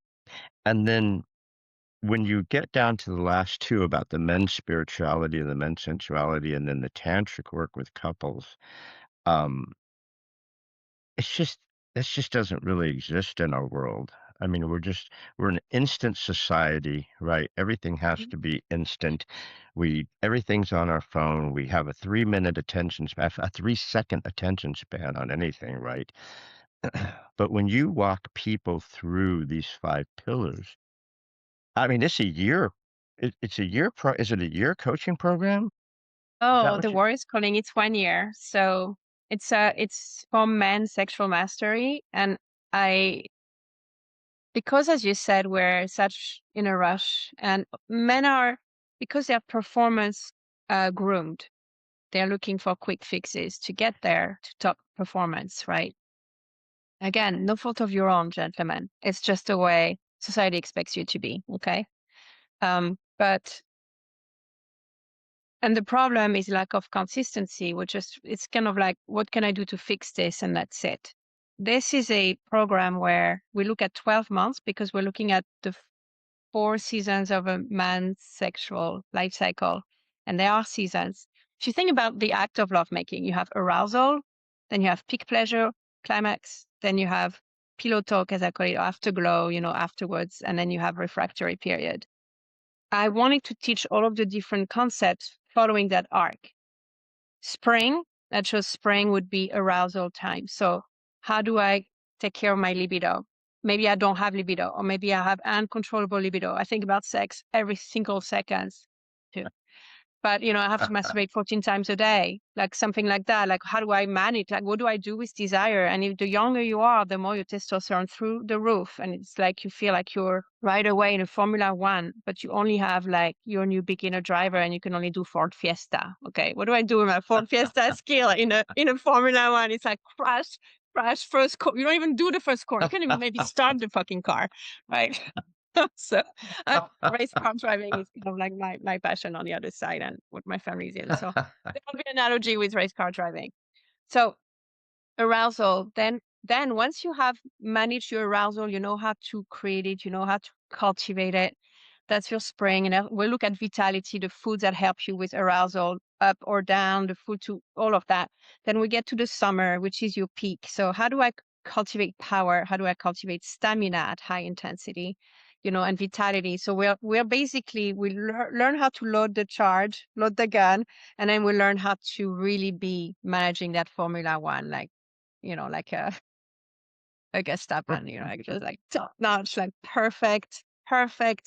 and then when you get down to the last two about the men's spirituality and the men's sensuality, and then the tantric work with couples, um, it's just this just doesn't really exist in our world. I mean, we're an instant society, right? Everything has to be instant. Everything's on our phone. We have a 3-minute attention span, a 3-second attention span on anything, right? But when you walk people through these 5 pillars, I mean, it's a year. It's a year is it a year coaching program? Is that
Oh, the
what you
Warriors calling it's 1 year. So it's for men sexual mastery. And I because as you said, we're such in a rush and men are because they're performance groomed, they're looking for quick fixes to get there to top performance, right? Again, no fault of your own, gentlemen. It's just the way society expects you to be, okay? But and the problem is lack of consistency, which is it's kind of like, what can I do to fix this? And that's it. This is a program where we look at 12 months because we're looking at the 4 seasons of a man's sexual life cycle. And there are seasons. If you think about the act of lovemaking, you have arousal, then you have peak pleasure, climax, then you have pillow talk, as I call it, afterglow, afterwards, and then you have refractory period. I wanted to teach all of the different concepts following that arc. Spring, that shows spring would be arousal time. So how do I take care of my libido? Maybe I don't have libido, or maybe I have uncontrollable libido. I think about sex every single second too. but I have to masturbate 14 times a day, like something like that. Like, how do I manage? Like, what do I do with desire? And if the younger you are, the more your testosterone through the roof. And it's like you feel like you're right away in a Formula One, but you only have like your new beginner driver and you can only do Ford Fiesta. Okay, what do I do with my Ford Fiesta skill in a Formula One? It's like crash first corner. You don't even do the first corner. You can even maybe start the fucking car, right? So race car driving is kind of like my passion on the other side and what my family is in. So there will be an analogy with race car driving. So arousal, then once you have managed your arousal, you know how to create it, you know how to cultivate it. That's your spring. And we'll look at vitality, the foods that help you with arousal, up or down, the food to all of that. Then we get to the summer, which is your peak. So how do I cultivate power? How do I cultivate stamina at high intensity? And vitality. So we're basically, we learn how to load the gun, and then we learn how to really be managing that Formula One, like like a Gestapo, like just like top notch, like perfect,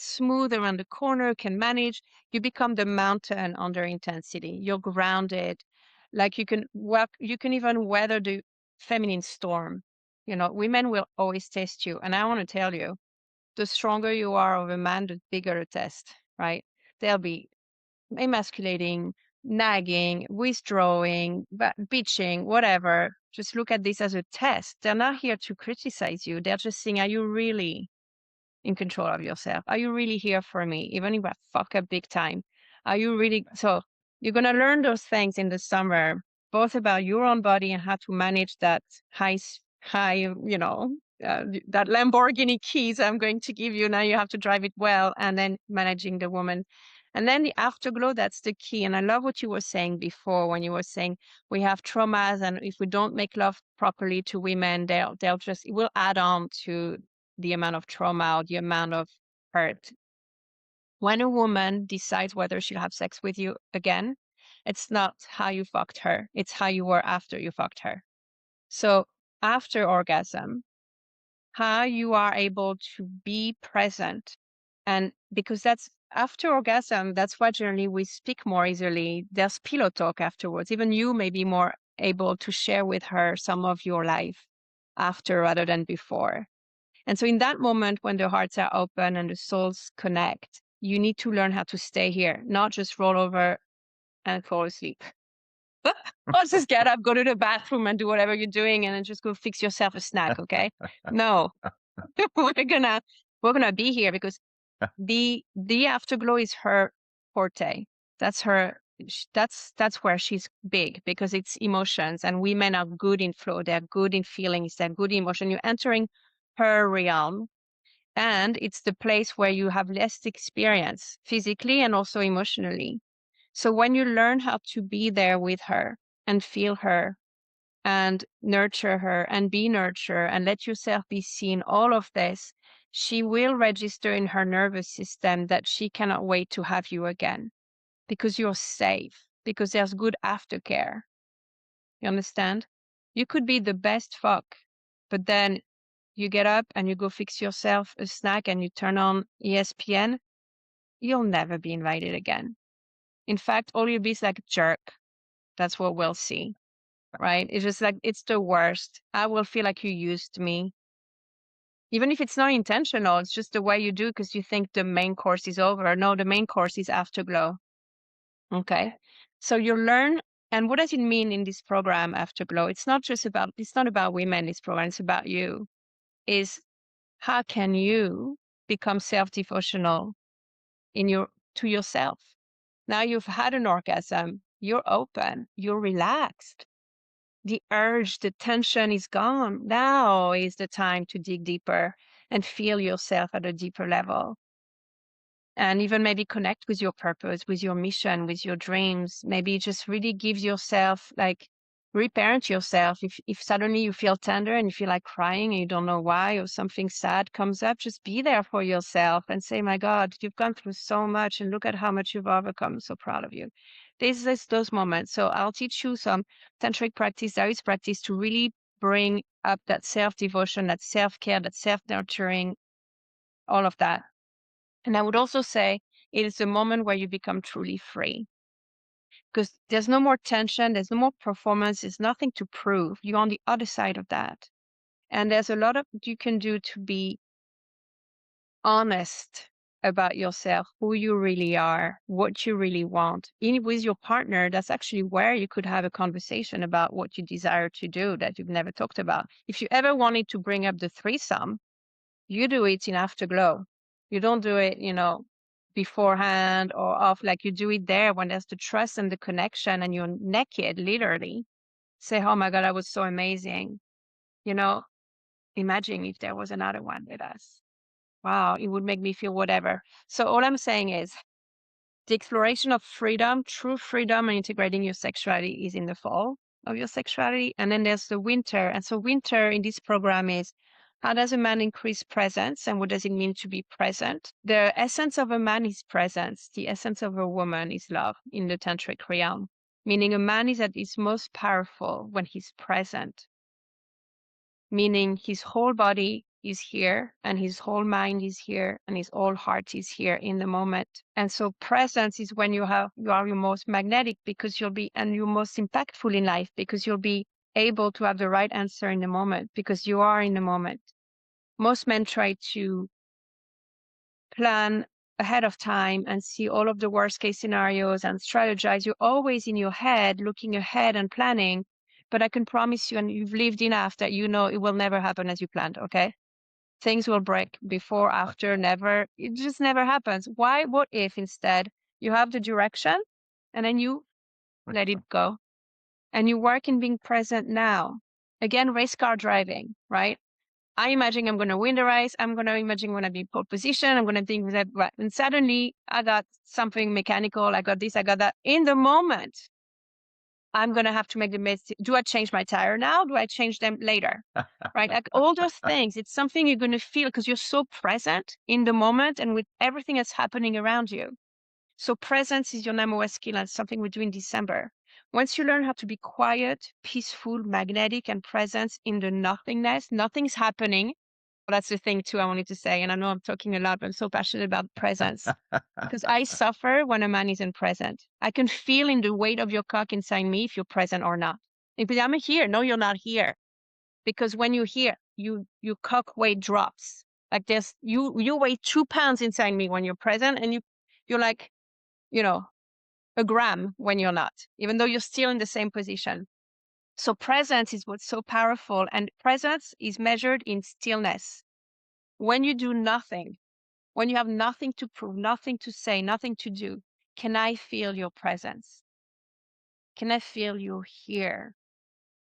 smooth around the corner, can manage. You become the mountain under intensity. You're grounded. Like you can even weather the feminine storm. Women will always test you. And I want to tell you, the stronger you are of a man, the bigger the test, right? They'll be emasculating, nagging, withdrawing, bitching, whatever. Just look at this as a test. They're not here to criticize you. They're just saying, are you really in control of yourself? Are you really here for me? Even if I fuck up big time, are you really? So you're going to learn those things in the summer, both about your own body and how to manage that high, that Lamborghini keys I'm going to give you. Now you have to drive it well, and then managing the woman. And then the afterglow, that's the key. And I love what you were saying before when you were saying we have traumas, and if we don't make love properly to women, it will add on to the amount of trauma or the amount of hurt. When a woman decides whether she'll have sex with you again, it's not how you fucked her, it's how you were after you fucked her. So after orgasm, how you are able to be present. And because that's after orgasm, that's why generally we speak more easily. There's pillow talk afterwards. Even you may be more able to share with her some of your life after rather than before. And so in that moment, when the hearts are open and the souls connect, you need to learn how to stay here, not just roll over and fall asleep. Or just get up, go to the bathroom and do whatever you're doing and then just go fix yourself a snack, okay? No. we're gonna be here because the afterglow is her forte. That's her that's where she's big, because it's emotions, and women are good in flow, they're good in feelings, they're good in emotion. You're entering her realm, and it's the place where you have less experience physically and also emotionally. So when you learn how to be there with her and feel her and nurture her and be nurtured and let yourself be seen, all of this, she will register in her nervous system that she cannot wait to have you again because you're safe, because there's good aftercare. You understand? You could be the best fuck, but then you get up and you go fix yourself a snack and you turn on ESPN, you'll never be invited again. In fact, all you'll be is like a jerk. That's what we'll see, right? It's just like, it's the worst. I will feel like you used me. Even if it's not intentional, it's just the way you do because you think the main course is over. No, the main course is afterglow. Okay. So you learn. And what does it mean in this program, Afterglow? It's not about women, this program, it's about you. Is how can you become self-devotional to yourself? Now you've had an orgasm, you're open, you're relaxed. The urge, the tension is gone. Now is the time to dig deeper and feel yourself at a deeper level. And even maybe connect with your purpose, with your mission, with your dreams. Maybe just really give yourself, like, reparent yourself. If suddenly you feel tender and you feel like crying and you don't know why, or something sad comes up, just be there for yourself and say, my God, you've gone through so much and look at how much you've overcome. I'm so proud of you. This is those moments. So I'll teach you some tantric practice, Taoist practice, to really bring up that self-devotion, that self-care, that self-nurturing, all of that. And I would also say it is the moment where you become truly free. because there's no more tension, there's no more performance, there's nothing to prove. You're on the other side of that. And there's a lot of you can do to be honest about yourself, who you really are, what you really want. With your partner, that's actually where you could have a conversation about what you desire to do that you've never talked about. If you ever wanted to bring up the threesome, you do it in afterglow. You don't do it, beforehand or off. Like, you do it there when there's the trust and the connection and you're naked, literally. Say, oh my God, that was so amazing. You know, imagine if there was another one with us. Wow, it would make me feel whatever. So all I'm saying is the exploration of freedom, true freedom, and integrating your sexuality is in the fall of your sexuality. And then there's the winter. And so winter in this program is, how does a man increase presence and what does it mean to be present? The essence of a man is presence. The essence of a woman is love in the tantric realm, meaning a man is at his most powerful when he's present, meaning his whole body is here and his whole mind is here and his whole heart is here in the moment. And so presence is when you are your most magnetic, because you'll be, and you're most impactful in life, because you'll be able to have the right answer in the moment, because you are in the moment. Most men try to plan ahead of time and see all of the worst case scenarios and strategize. You're always in your head, looking ahead and planning. But I can promise you, and you've lived enough that you know it will never happen as you planned, okay? Things will break before, after, never. It just never happens. Why? What if instead you have the direction and then you let it go and you work in being present now? Again, race car driving, right? I imagine I'm going to win the race. I'm going to imagine I'm going to be pole position. I'm going to think that, right. And suddenly I got something mechanical. I got this, I got that. In the moment, I'm going to have to make the mistake. Do I change my tire now? Do I change them later? Right? Like all those things, it's something you're going to feel because you're so present in the moment and with everything that's happening around you. So presence is your number one skill, and something we do in December. Once you learn how to be quiet, peaceful, magnetic, and present in the nothingness, nothing's happening. Well, that's the thing too I wanted to say. And I know I'm talking a lot, but I'm so passionate about presence. Because I suffer when a man isn't present. I can feel in the weight of your cock inside me if you're present or not. If I'm here, no, you're not here. Because when you're here, your cock weight drops. Like there's you weigh 2 pounds inside me when you're present, and you're like, a gram when you're not, even though you're still in the same position. So presence is what's so powerful, and presence is measured in stillness. When you do nothing, when you have nothing to prove, nothing to say, nothing to do, can I feel your presence? Can I feel you here?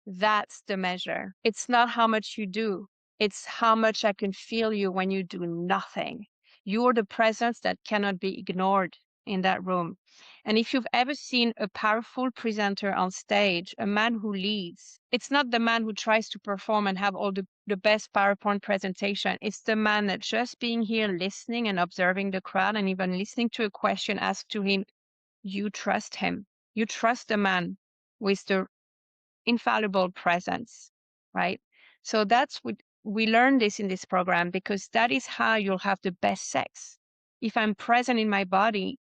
That's the measure. It's not how much you do. It's how much I can feel you when you do nothing. You're the presence that cannot be ignored in that room. And if you've ever seen a powerful presenter on stage, a man who leads, it's not the man who tries to perform and have all the best PowerPoint presentation. It's the man that just being here, listening and observing the crowd, and even listening to a question asked to him, you trust him. You trust the man with the infallible presence, right? So that's what we learn this in this program, because that is how you'll have the best sex. If I'm present in my body,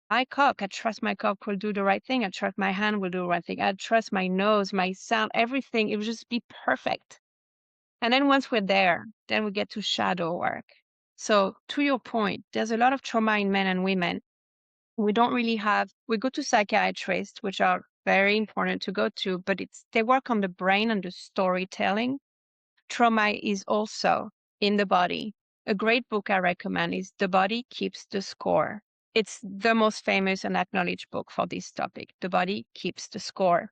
I trust my cock will do the right thing. I trust my hand will do the right thing. I trust my nose, my sound, everything. It will just be perfect. And then once we're there, then we get to shadow work. So to your point, there's a lot of trauma in men and women. We go to psychiatrists, which are very important to go to, but they work on the brain and the storytelling. Trauma is also in the body. A great book I recommend is The Body Keeps the Score. It's the most famous and acknowledged book for this topic. The body keeps the score.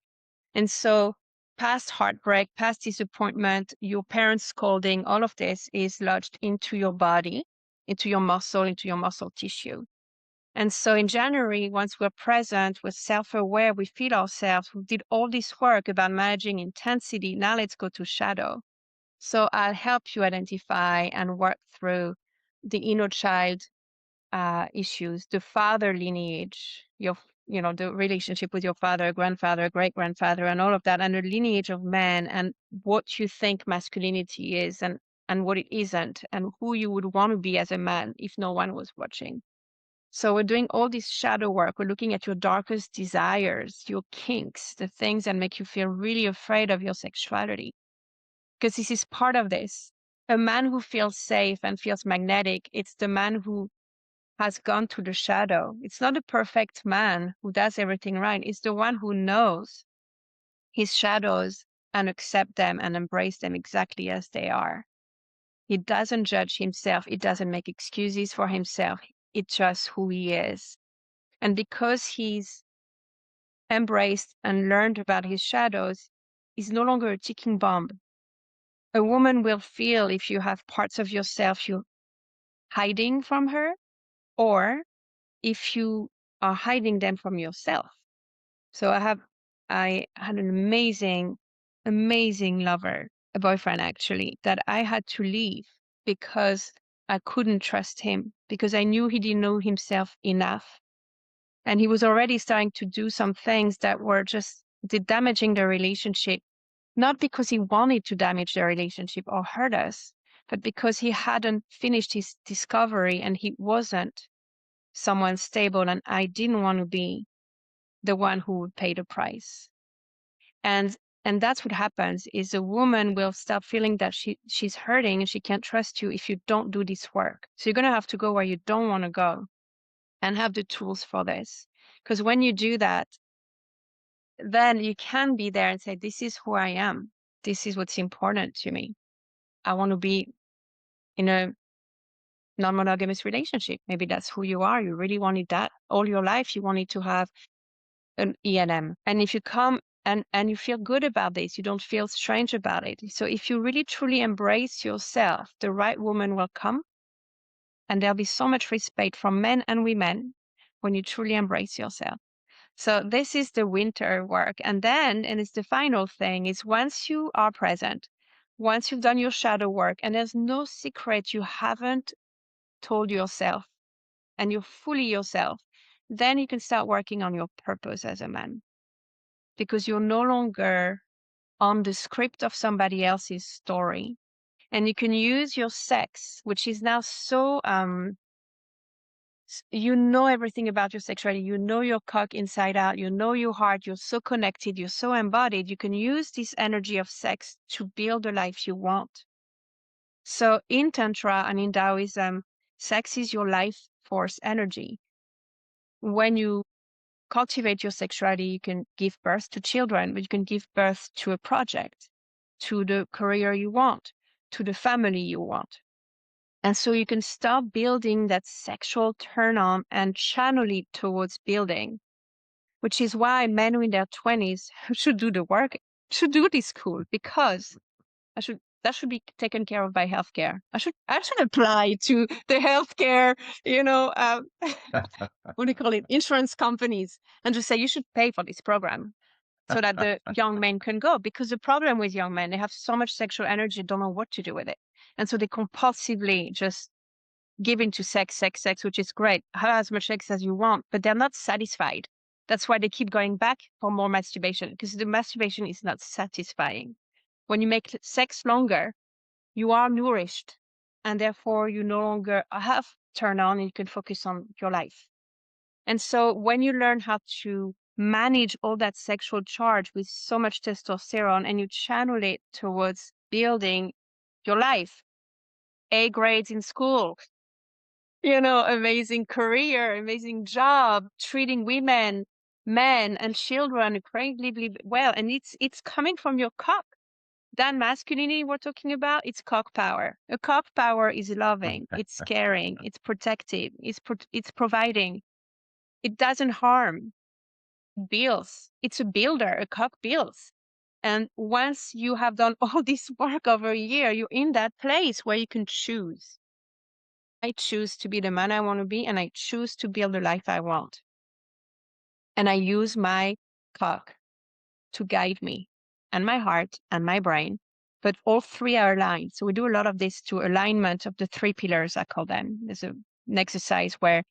And so past heartbreak, past disappointment, your parents scolding, all of this is lodged into your body, into your muscle tissue. And so in January, once we're present, we're self-aware, we feel ourselves, we did all this work about managing intensity. Now let's go to shadow. So I'll help you identify and work through the inner child issues, the father lineage, the relationship with your father, grandfather, great-grandfather, and all of that, and the lineage of man, and what you think masculinity is and what it isn't, and who you would want to be as a man if no one was watching. So we're doing all this shadow work. We're looking at your darkest desires, your kinks, the things that make you feel really afraid of your sexuality. Because this is part of this. A man who feels safe and feels magnetic, it's the man who has gone to the shadow. It's not a perfect man who does everything right. It's the one who knows his shadows and accept them and embrace them exactly as they are. He doesn't judge himself. He doesn't make excuses for himself. It's just who he is. And because he's embraced and learned about his shadows, he's no longer a ticking bomb. A woman will feel if you have parts of yourself you're hiding from her, or if you are hiding them from yourself. So I had an amazing, amazing lover, a boyfriend actually, that I had to leave because I couldn't trust him, because I knew he didn't know himself enough. And he was already starting to do some things that were just damaging the relationship, not because he wanted to damage the relationship or hurt us, but because he hadn't finished his discovery and he wasn't someone stable, and I didn't want to be the one who would pay the price. And that's what happens is a woman will start feeling that she's hurting and she can't trust you if you don't do this work. So you're going to have to go where you don't want to go and have the tools for this. Because when you do that, then you can be there and say, this is who I am. This is what's important to me. I want to be in a non-monogamous relationship. Maybe that's who you are. You really wanted that all your life. You wanted to have an E&M. And if you come and you feel good about this, you don't feel strange about it. So if you really truly embrace yourself, the right woman will come, and there'll be so much respect from men and women when you truly embrace yourself. So this is the winter work. And then, and it's the final thing, is once you are present, once you've done your shadow work, and there's no secret you haven't told yourself, and you're fully yourself, then you can start working on your purpose as a man. Because you're no longer on the script of somebody else's story. And you can use your sex, which is now so, you know everything about your sexuality. You know your cock inside out. You know your heart. You're so connected. You're so embodied. You can use this energy of sex to build the life you want. So in Tantra and in Taoism, sex is your life force energy. When you cultivate your sexuality, you can give birth to children, but you can give birth to a project, to the career you want, to the family you want. And so you can start building that sexual turn on and channel it towards building, which is why men in their 20s should do the work, should do this school, because that should be taken care of by healthcare. I should apply to the healthcare, what do you call it, insurance companies, and just say you should pay for this program so that the young men can go. Because the problem with young men, they have so much sexual energy, don't know what to do with it. And so they compulsively just give into sex, which is great. Have as much sex as you want, but they're not satisfied. That's why they keep going back for more masturbation, because the masturbation is not satisfying. When you make sex longer, you are nourished, and therefore you no longer have turn on, and you can focus on your life. And so when you learn how to manage all that sexual charge with so much testosterone and you channel it towards building your life, A grades in school, amazing career, amazing job, treating women, men, and children incredibly well. And it's coming from your cock. That masculinity we're talking about, it's cock power. A cock power is loving, it's caring, it's protective, it's providing. It doesn't harm. Builds. It's a builder. A cock builds. And once you have done all this work over a year, you're in that place where you can choose. I choose to be the man I want to be, and I choose to build the life I want. And I use my cock to guide me, and my heart and my brain. But all three are aligned. So we do a lot of this to alignment of the three pillars, I call them. There's an exercise where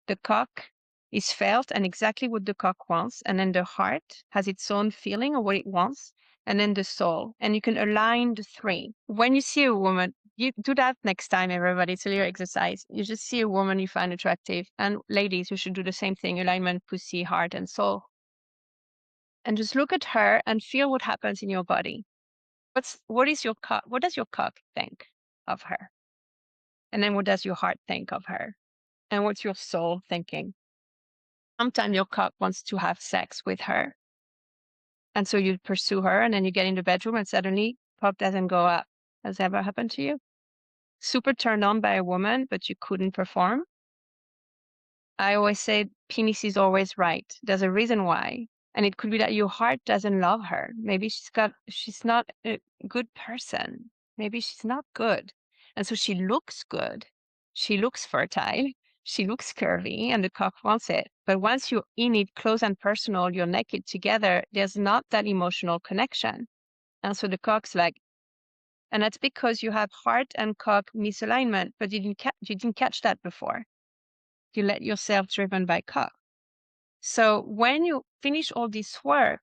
the cock is felt and exactly what the cock wants. And then the heart has its own feeling of what it wants. And then the soul. And you can align the three. When you see a woman You do that next time, everybody. It's a little exercise. You just see a woman you find attractive, and ladies, you should do the same thing: alignment, pussy, heart, and soul. And just look at her and feel what happens in your body. What is your cock? What does your cock think of her? And then what does your heart think of her? And what's your soul thinking? Sometimes your cock wants to have sex with her. And so you pursue her, and then you get in the bedroom and suddenly cock doesn't go up. Has that ever happened to you? Super turned on by a woman, but you couldn't perform? I always say penis is always right. There's a reason why. And it could be that your heart doesn't love her. Maybe she's not a good person. Maybe she's not good. And so she looks good. She looks fertile. She looks curvy and the cock wants it. But once you're in it close and personal, you're naked together, there's not that emotional connection. And so the cock's like, and that's because you have heart and cock misalignment, but you didn't catch that before. You let yourself driven by cock. So when you finish all this work,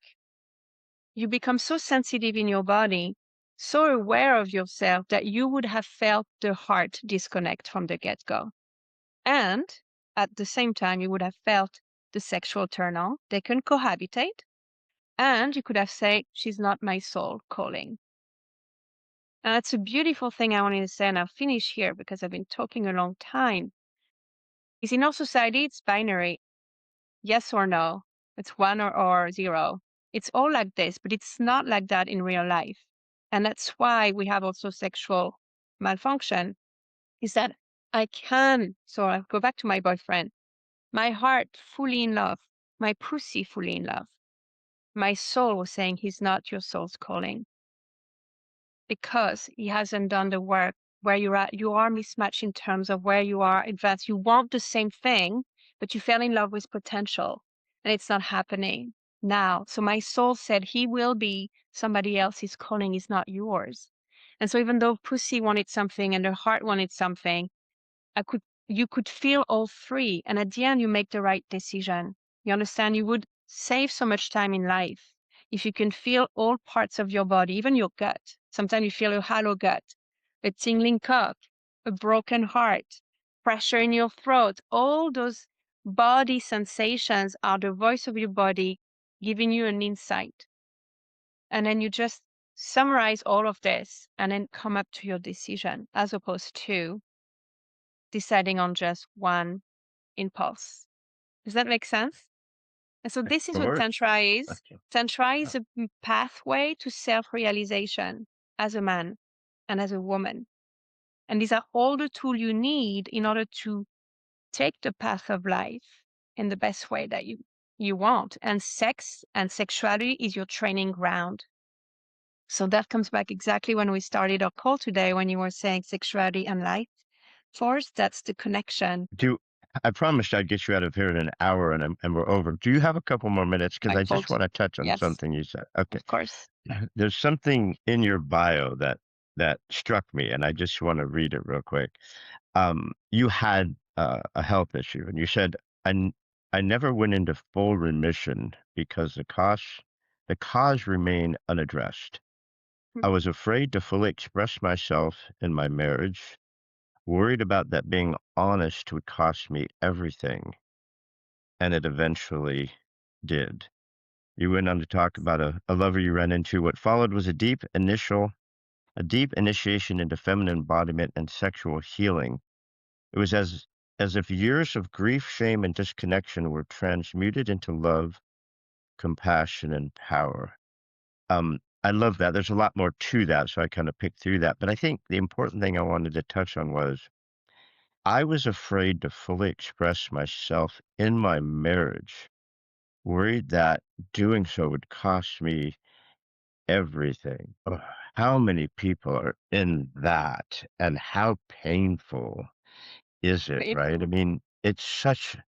you become so sensitive in your body, so aware of yourself that you would have felt the heart disconnect from the get-go. And at the same time, you would have felt the sexual turn on. They can cohabitate. And you could have said, she's not my soul calling. And that's a beautiful thing I wanted to say, and I'll finish here because I've been talking a long time. Is in our society, it's binary. Yes or no. It's one or zero. It's all like this, but it's not like that in real life. And that's why we have also sexual malfunction, is that so I'll go back to my boyfriend, my heart fully in love, my pussy fully in love. My soul was saying he's not your soul's calling because he hasn't done the work where you're at. You are mismatched in terms of where you are advanced. You want the same thing, but you fell in love with potential and it's not happening now. So my soul said he will be somebody else's calling, is not yours. And so even though pussy wanted something and the heart wanted something, you could feel all three. And at the end, you make the right decision. You understand? You would save so much time in life if you can feel all parts of your body, even your gut. Sometimes you feel a hollow gut, a tingling cock, a broken heart, pressure in your throat. All those body sensations are the voice of your body giving you an insight. And then you just summarize all of this and then come up to your decision as opposed to deciding on just one impulse. Does that make sense? And so this is
Of
what
course.
Tantra is.
Thank you.
Tantra
Yeah.
is a pathway to self-realization as a man and as a woman. And these are all the tools you need in order to take the path of life in the best way that you want. And sex and sexuality is your training ground. So that comes back exactly when we started our call today, when you were saying sexuality and life force. That's the connection.
Do I promised I'd get you out of here in an hour, and we're over. Do you have a couple more minutes? Because
I
I just
called.
want to touch on
Yes,
something you said. Okay.
of course.
There's something in your bio that struck me, and I just want to read it real quick. You had a health issue, and you said, I never went into full remission because the cause remained unaddressed. I was afraid to fully express myself in my marriage, worried about that being honest would cost me everything, and it eventually did. You went on to talk about a lover you ran into. What followed was a deep initiation into feminine embodiment and sexual healing. It was as if years of grief, shame, and disconnection were transmuted into love, compassion, and power. I love that. There's a lot more to that, so I kind of picked through that. But I think the important thing I wanted to touch on was I was afraid to fully express myself in my marriage, worried that doing so would cost me everything. Ugh, how many people are in that, and how painful is it, right? I
Painful.
mean, it's such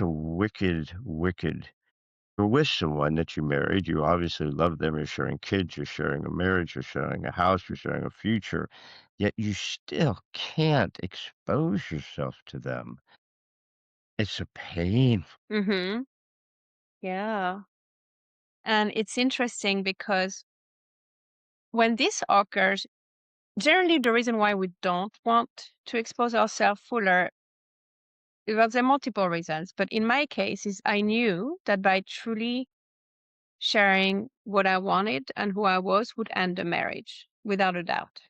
a wicked. You're with someone that you married. You obviously love them. You're sharing kids. You're sharing a marriage. You're sharing a house. You're sharing a future. Yet you still can't expose yourself to them. It's a pain.
Mm-hmm. Yeah. And it's interesting because when this occurs, generally the reason why we don't want to expose ourselves fuller, well, there are multiple reasons, but in my case is I knew that by truly sharing what I wanted and who I was would end the marriage without a doubt.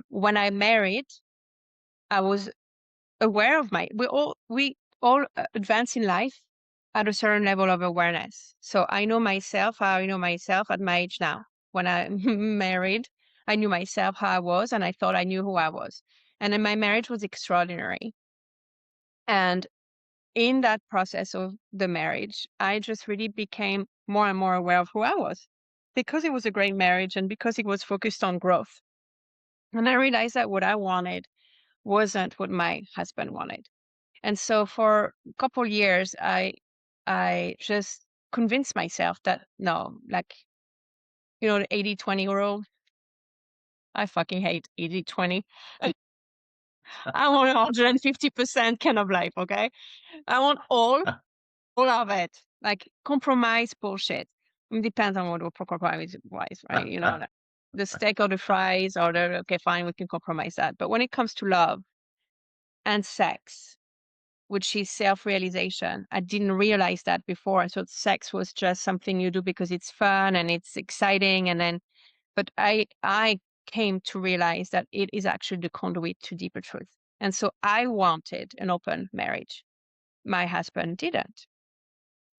When I married, I was aware of we all advance in life at a certain level of awareness. So I know myself how I know myself at my age now. When I married, I knew myself how I was, and I thought I knew who I was. And then my marriage was extraordinary. And in that process of the marriage, I just really became more and more aware of who I was because it was a great marriage and because it was focused on growth. And I realized that what I wanted wasn't what my husband wanted. And so for a couple years, I just convinced myself that no, like, the 80-20 rule. I fucking hate 80-20. I want 150% kind of life, okay? I want all of it. Like compromise bullshit. It depends on what we're compromise wise, right? Like the steak or the fries or the okay, fine, we can compromise that. But when it comes to love and sex, which is self-realization. I didn't realize that before. I thought sex was just something you do because it's fun and it's exciting. But I came to realize that it is actually the conduit to deeper truth. And so I wanted an open marriage. My husband didn't.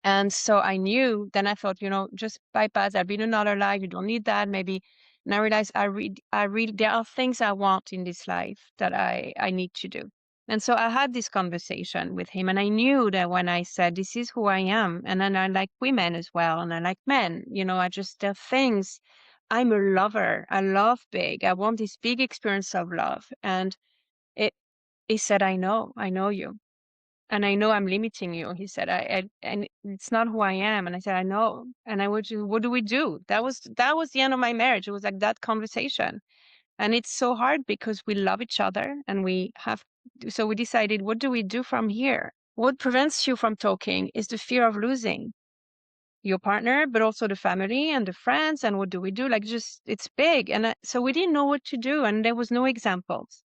And so I knew, then I thought, just bypass. I've been another life. You don't need that. Maybe. And I realized there are things I want in this life that I need to do. And so I had this conversation with him, and I knew that when I said, this is who I am, and then I like women as well, and I like men, there are things. I'm a lover. I love big. I want this big experience of love. And it, he said, I know you. And I know I'm limiting you. He said, and it's not who I am. And I said, I know. And I would, what do we do? That was the end of my marriage. It was like that conversation. And it's so hard because we love each other and so we decided, what do we do from here? What prevents you from talking is the fear of losing your partner, but also the family and the friends. And what do we do? Like, just, it's big. And so we didn't know what to do. And there was no examples.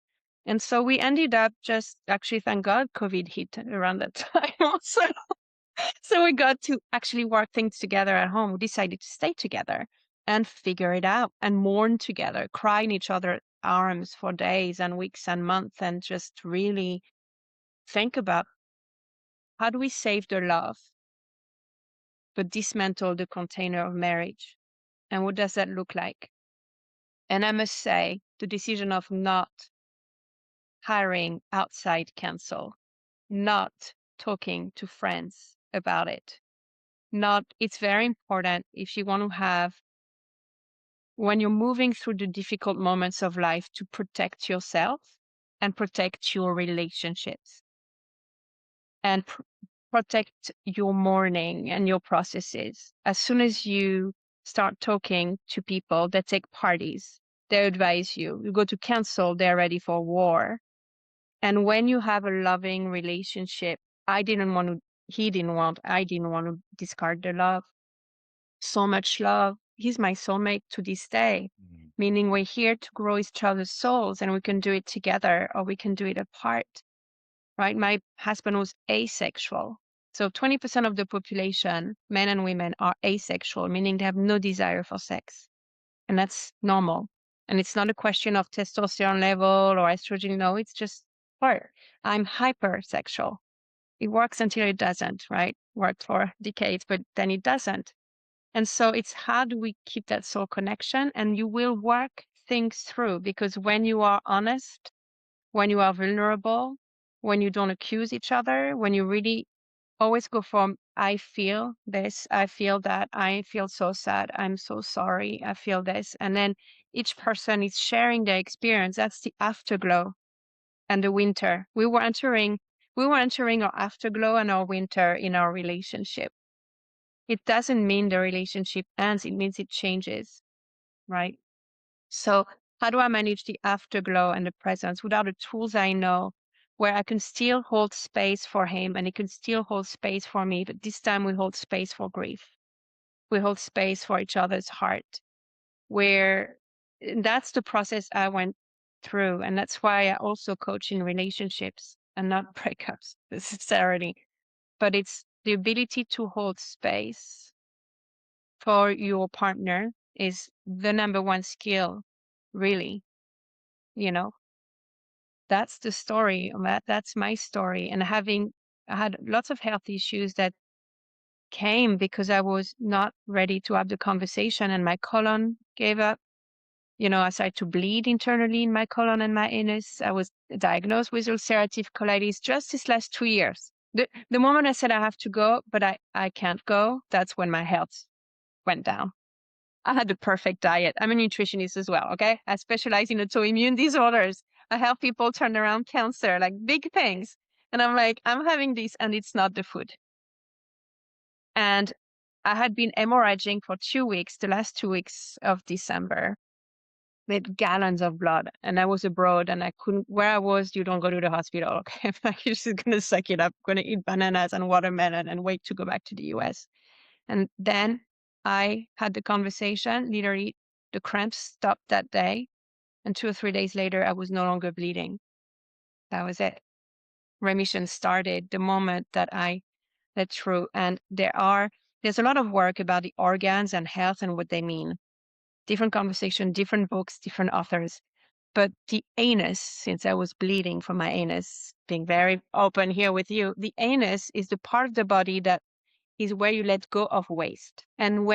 And so we ended up just actually, thank God, COVID hit around that time also. So we got to actually work things together at home. We decided to stay together and figure it out and mourn together, cry in each other's arms for days and weeks and months, and just really think about how do we save the love, but dismantle the container of marriage? And what does that look like? And I must say, the decision of not hiring outside counsel, not talking to friends about it, it's very important if you want to have, when you're moving through the difficult moments of life, to protect yourself and protect your relationships and protect your mourning and your processes. As soon as you start talking to people that take parties, they advise you. You go to counsel, they're ready for war. And when you have a loving relationship, I didn't want to discard the love. So much love. He's my soulmate to this day, meaning we're here to grow each other's souls, and we can do it together or we can do it apart, right? My husband was asexual. So 20% of the population, men and women, are asexual, meaning they have no desire for sex. And that's normal. And it's not a question of testosterone level or estrogen. No, it's just part. I'm hypersexual. It works until it doesn't, right? Worked for decades, but then it doesn't. And so it's how do we keep that soul connection? And you will work things through, because when you are honest, when you are vulnerable, when you don't accuse each other, when you really always go from, I feel this, I feel that, I feel so sad, I'm so sorry, I feel this. And then each person is sharing their experience. That's the afterglow and the winter. We were entering our afterglow and our winter in our relationship. It doesn't mean the relationship ends, it means it changes, right? So how do I manage the afterglow and the presence without the tools I know, where I can still hold space for him and he can still hold space for me, but this time we hold space for grief. We hold space for each other's heart, where that's the process I went through. And that's why I also coach in relationships and not breakups necessarily, but it's the ability to hold space for your partner is the number one skill, really. You know, that's the story. That's my story. And I had lots of health issues that came because I was not ready to have the conversation and my colon gave up. I started to bleed internally in my colon and my anus. I was diagnosed with ulcerative colitis just this last 2 years. The moment I said I have to go, but I can't go, that's when my health went down. I had the perfect diet. I'm a nutritionist as well, okay? I specialize in autoimmune disorders. I help people turn around cancer, like big things. And I'm like, I'm having this and it's not the food. And I had been hemorrhaging for 2 weeks, the last 2 weeks of December, with gallons of blood. And I was abroad and I couldn't, where I was, you don't go to the hospital. Okay. Like, you're just going to suck it up, going to eat bananas and watermelon and wait to go back to the US. And then I had the conversation, literally the cramps stopped that day. And 2 or 3 days later, I was no longer bleeding. That was it. Remission started the moment that I let through. And there's a lot of work about the organs and health and what they mean. Different conversation, different books, different authors. But the anus, since I was bleeding from my anus, being very open here with you, the anus is the part of the body that is where you let go of waste. And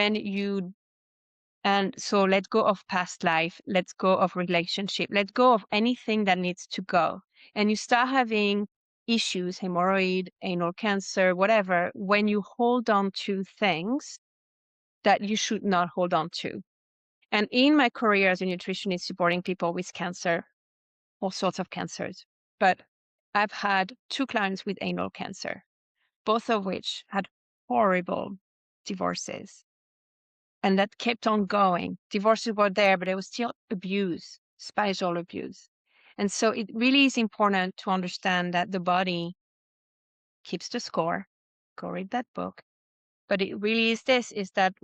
so let go of past life, let go of relationship, let go of anything that needs to go. And you start having issues, hemorrhoid, anal cancer, whatever, when you hold on to things that you should not hold on to. And in my career as a nutritionist supporting people with cancer, all sorts of cancers, but I've had 2 clients with anal cancer, both of which had horrible divorces. And that kept on going. Divorces were there, but there was still abuse, spousal abuse. And so it really is important to understand that the body keeps the score. Go read that book. But it really is that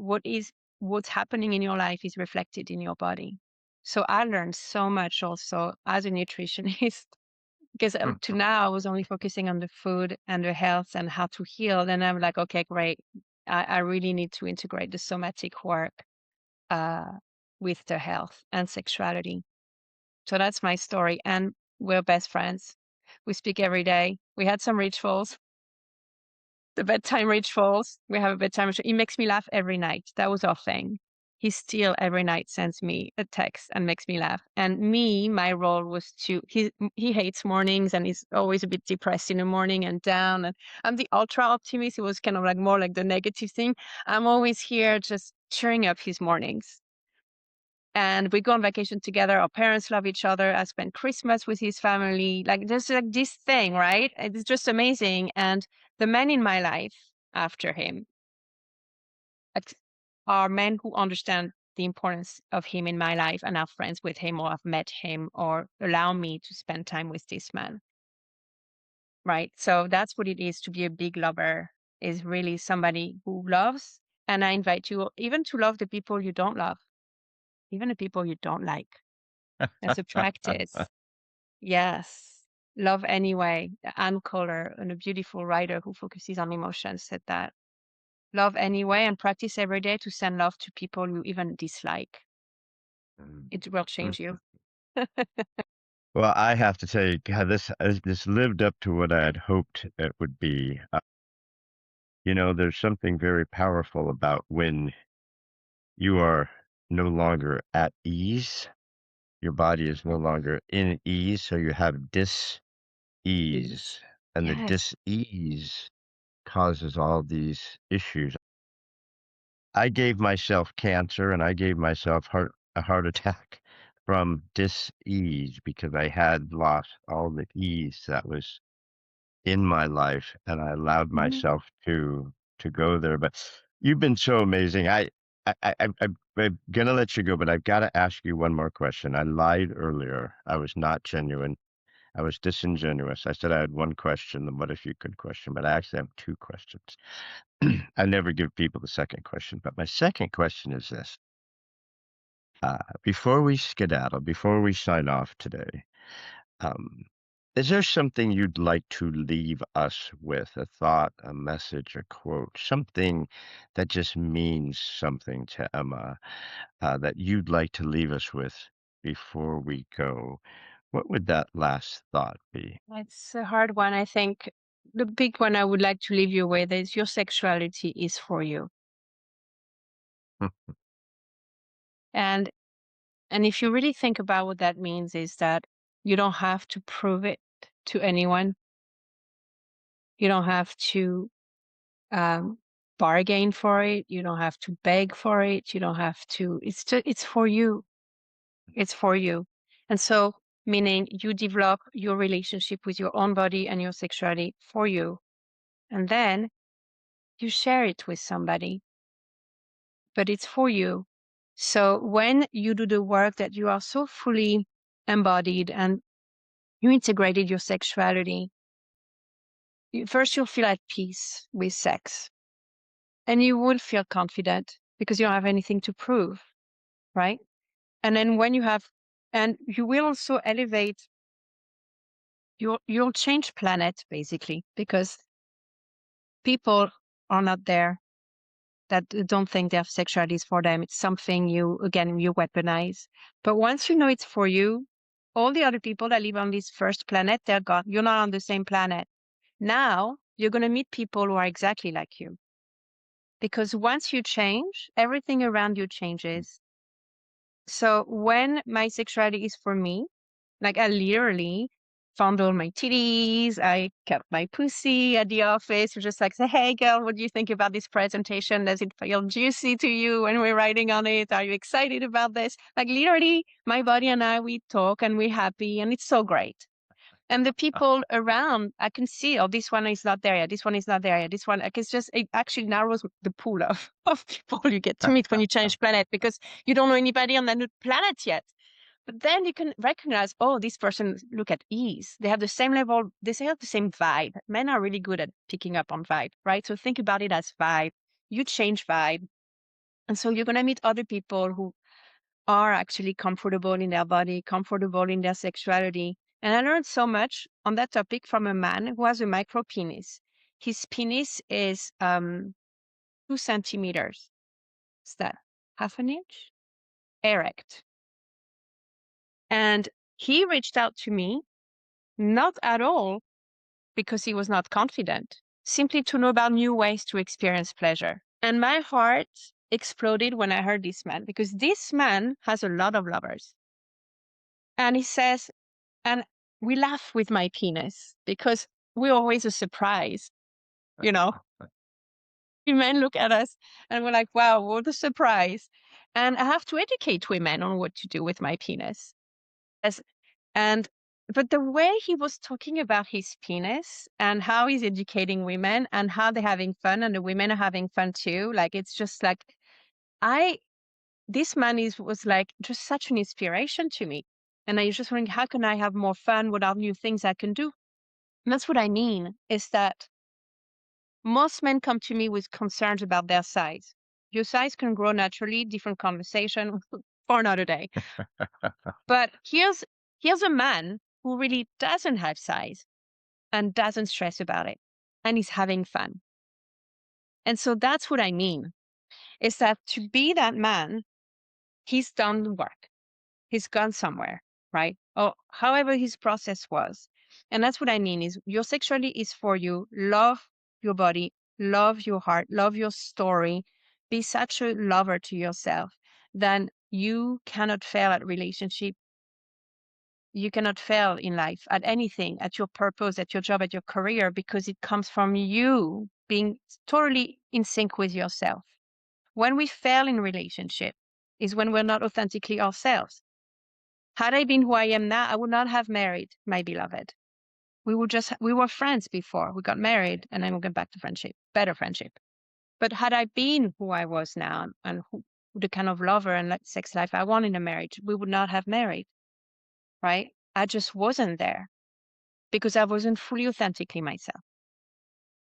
what's happening in your life is reflected in your body. So I learned so much also as a nutritionist because up to now I was only focusing on the food and the health and how to heal. Then I'm like, okay, great. I really need to integrate the somatic work uh, with the health and sexuality. So that's my story. And we're best friends. We speak every day. We had some rituals, the bedtime rituals. We have a bedtime ritual. He makes me laugh every night. That was our thing. He still every night sends me a text and makes me laugh. And my role was he hates mornings and he's always a bit depressed in the morning and down. And I'm the ultra optimist. It was kind of like more like the negative thing. I'm always here just cheering up his mornings. And we go on vacation together. Our parents love each other. I spend Christmas with his family. Like, there's like this thing, right? It's just amazing. And the men in my life after him are men who understand the importance of him in my life and are friends with him or have met him or allow me to spend time with this man. Right. So that's what it is to be a big lover, is really somebody who loves. And I invite you even to love the people you don't love, even the people you don't like, as a practice. Yes. Love anyway. Ann Coller, and a beautiful writer who focuses on emotions, said that. Love anyway and practice every day to send love to people you even dislike. It will change you.
Well, I have to tell you, God, this lived up to what I had hoped it would be. There's something very powerful about when you are no longer at ease. Your body is no longer in ease, so you have dis-ease.
Ease.
And the
Yes.
dis-ease causes all these issues. I gave myself cancer and I gave myself a heart attack from dis-ease because I had lost all the ease that was in my life and I allowed
Mhm.
myself to go there. But you've been so amazing. I'm gonna let you go, but I've got to ask you one more question. I lied earlier. I was not genuine. I was disingenuous. I said I had one question, the what if you could question, but I actually have two questions. I never give people the second question, but my second question is this. Before we skedaddle, before we sign off today, um, is there something you'd like to leave us with? A thought, a message, a quote, something that just means something to Emma, that you'd like to leave us with before we go? What would that last thought be?
It's a hard one. I think the big one I would like to leave you with is your sexuality is for you. And and if you really think about what that means is that you don't have to prove it to anyone. You don't have to um, bargain for it. You don't have to beg for it. You don't have to. It's for you. It's for you. And so, meaning you develop your relationship with your own body and your sexuality for you, and then you share it with somebody, but it's for you. So when you do the work that you are so fully embodied and you integrated your sexuality, first you'll feel at peace with sex and you will feel confident because you don't have anything to prove, right? And then when you have, and you will also elevate, you'll change planet basically because people are not there that don't think their sexuality is for them. It's something you weaponize. But once you know it's for you, all the other people that live on this first planet, they're gone. You're not on the same planet. Now you're going to meet people who are exactly like you. Because once you change, everything around you changes. So when my sexuality is for me, like I literally fondle my titties, I cut my pussy at the office. You're just like, say, hey girl, what do you think about this presentation? Does it feel juicy to you when we're writing on it? Are you excited about this? Like literally my body and I, we talk and we're happy and it's so great. And the people around, I can see, oh, this one is not there yet. This one is not there yet. This one, like, it actually narrows the pool of people you get to meet when you change planet because you don't know anybody on that new planet yet. But then you can recognize, oh, this person, look at ease. They have the same level, they have the same vibe. Men are really good at picking up on vibe, right? So think about it as vibe. You change vibe. And so you're going to meet other people who are actually comfortable in their body, comfortable in their sexuality. And I learned so much on that topic from a man who has a micro penis. His penis is 2 centimeters. Is that half an inch? Erect. And he reached out to me, not at all because he was not confident, simply to know about new ways to experience pleasure. And my heart exploded when I heard this man, because this man has a lot of lovers. And he says, and we laugh with my penis because we're always a surprise, you know? Men look at us and we're like, wow, what a surprise. And I have to educate women on what to do with my penis. As, and but the way he was talking about his penis and how he's educating women and how they're having fun and the women are having fun too, like it's just like this man was like just such an inspiration to me. And I was just wondering, how can I have more fun? What are new things I can do? And that's what I mean, is that most men come to me with concerns about their size. Your size can grow naturally, different conversation for another day. But here's a man who really doesn't have size and doesn't stress about it and is having fun. And so that's what I mean, is that to be that man, he's done the work. He's gone somewhere, right? Or however his process was. And that's what I mean is your sexuality is for you. Love your body, love your heart, love your story. Be such a lover to yourself. Then you cannot fail at relationship. You cannot fail in life at anything, at your purpose, at your job, at your career, because it comes from you being totally in sync with yourself. When we fail in relationship is when we're not authentically ourselves. Had I been who I am now, I would not have married my beloved. We were friends before we got married, and then we got back to friendship, better friendship. But had I been who I was now and the kind of lover and sex life I want in a marriage, we would not have married, right? I just wasn't there because I wasn't fully authentically myself.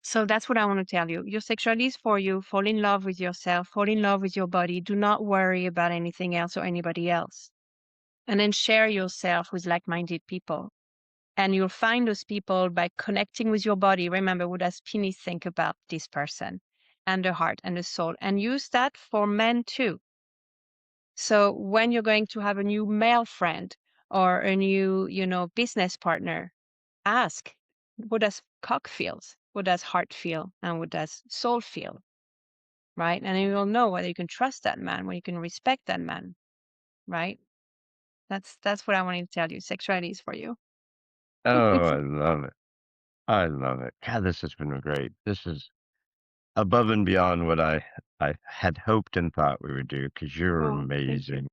So that's what I want to tell you. Your sexuality is for you. Fall in love with yourself, fall in love with your body. Do not worry about anything else or anybody else. And then share yourself with like minded people. And you'll find those people by connecting with your body. Remember, what does penis think about this person and the heart and the soul? And use that for men too. So when you're going to have a new male friend or a new, business partner, ask, what does cock feels? What does heart feel? And what does soul feel? Right? And you will know whether you can trust that man, whether you can respect that man. Right? That's what I wanted to tell you. Sexuality is for you.
Oh, I love it. I love it. God, this has been great. This is above and beyond what I had hoped and thought we would do because you're
Oh, thank you.
amazing.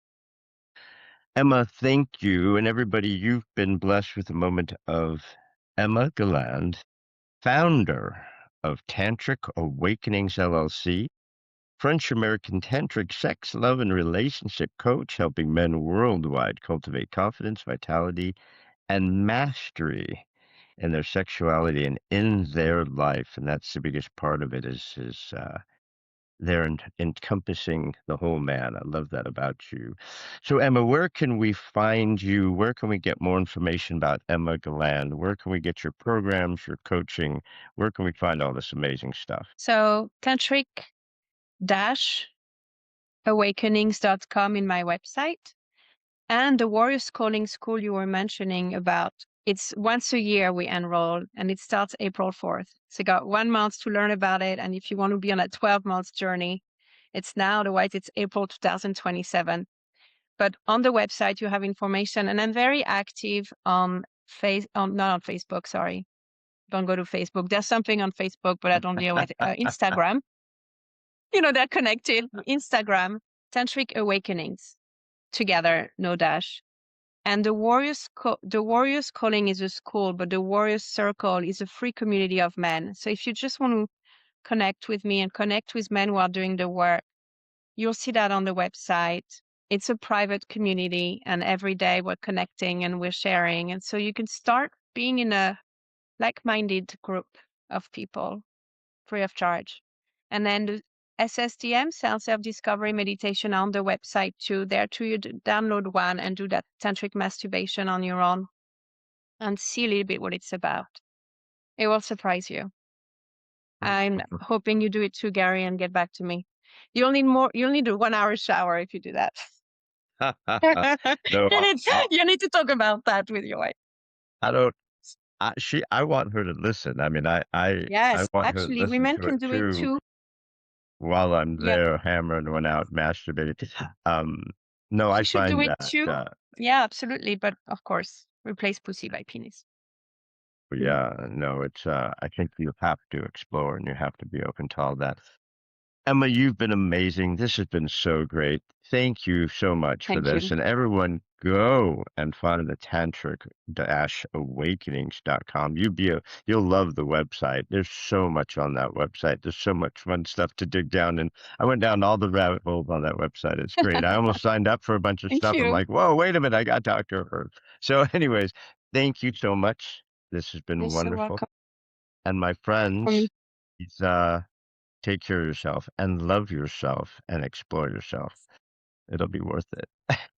Emma, thank you. And everybody, you've been blessed with a moment of Emma Galland, founder of Tantric Awakenings LLC, French American tantric sex, love, and relationship coach, helping men worldwide cultivate confidence, vitality, and mastery in their sexuality and in their life. And that's the biggest part of it is they're encompassing the whole man. I love that about you. So, Emma, where can we find you? Where can we get more information about Emma Galland? Where can we get your programs, your coaching? Where can we find all this amazing stuff?
So tantric-awakenings.com in my website. And the Warriors Calling School you were mentioning about, it's once a year we enroll and it starts April 4th. So you got 1 month to learn about it. And if you want to be on a 12-month journey, it's now, otherwise it's April 2027. But on the website, you have information. And I'm very active on not on Facebook, sorry. Don't go to Facebook. There's something on Facebook, but I don't deal with Instagram. They're connected. Instagram, Tantric Awakenings, together, no dash. And the Warriors Calling is a school, but the Warriors Circle is a free community of men. So if you just want to connect with me and connect with men who are doing the work, you'll see that on the website. It's a private community, and every day we're connecting and we're sharing. And so you can start being in a like-minded group of people free of charge. And then the SSDM, self-discovery meditation, on the website too. There too, you download one and do that tantric masturbation on your own and see a little bit what it's about. It will surprise you. I'm hoping you do it too, Gary, and get back to me. You'll need a 1 hour shower if you do that.
No,
You need to talk about that with your wife.
I don't. I want her to listen. I mean, I
Yes,
want her to
actually,
listen
women
to
can
it
do it
too
too.
while I'm
Yeah,
there hammering one out, masturbating. Um, no, I
she should do
find
it
that.
too. Yeah, absolutely. But of course, replace pussy by penis.
Yeah, no, I think you have to explore and you have to be open to all that. Emma, you've been amazing. This has been so great. Thank you so much for
Thank
this.
you.
And everyone go and find the tantric-awakenings.com. You'll love the website. There's so much on that website. There's so much fun stuff to dig down. And I went down all the rabbit holes on that website. It's great. I almost signed up for a bunch of
Thank
stuff. I'm
you.
like, whoa, wait a minute. I got to talk to her. So anyways, thank you so much. This has been
You're so
wonderful.
welcome.
And my
For me.
friends, it's, take care of yourself and love yourself and explore yourself. It'll be worth it.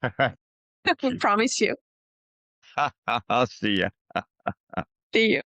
All right. Thank you.
Promise you.
I'll see ya.
See you.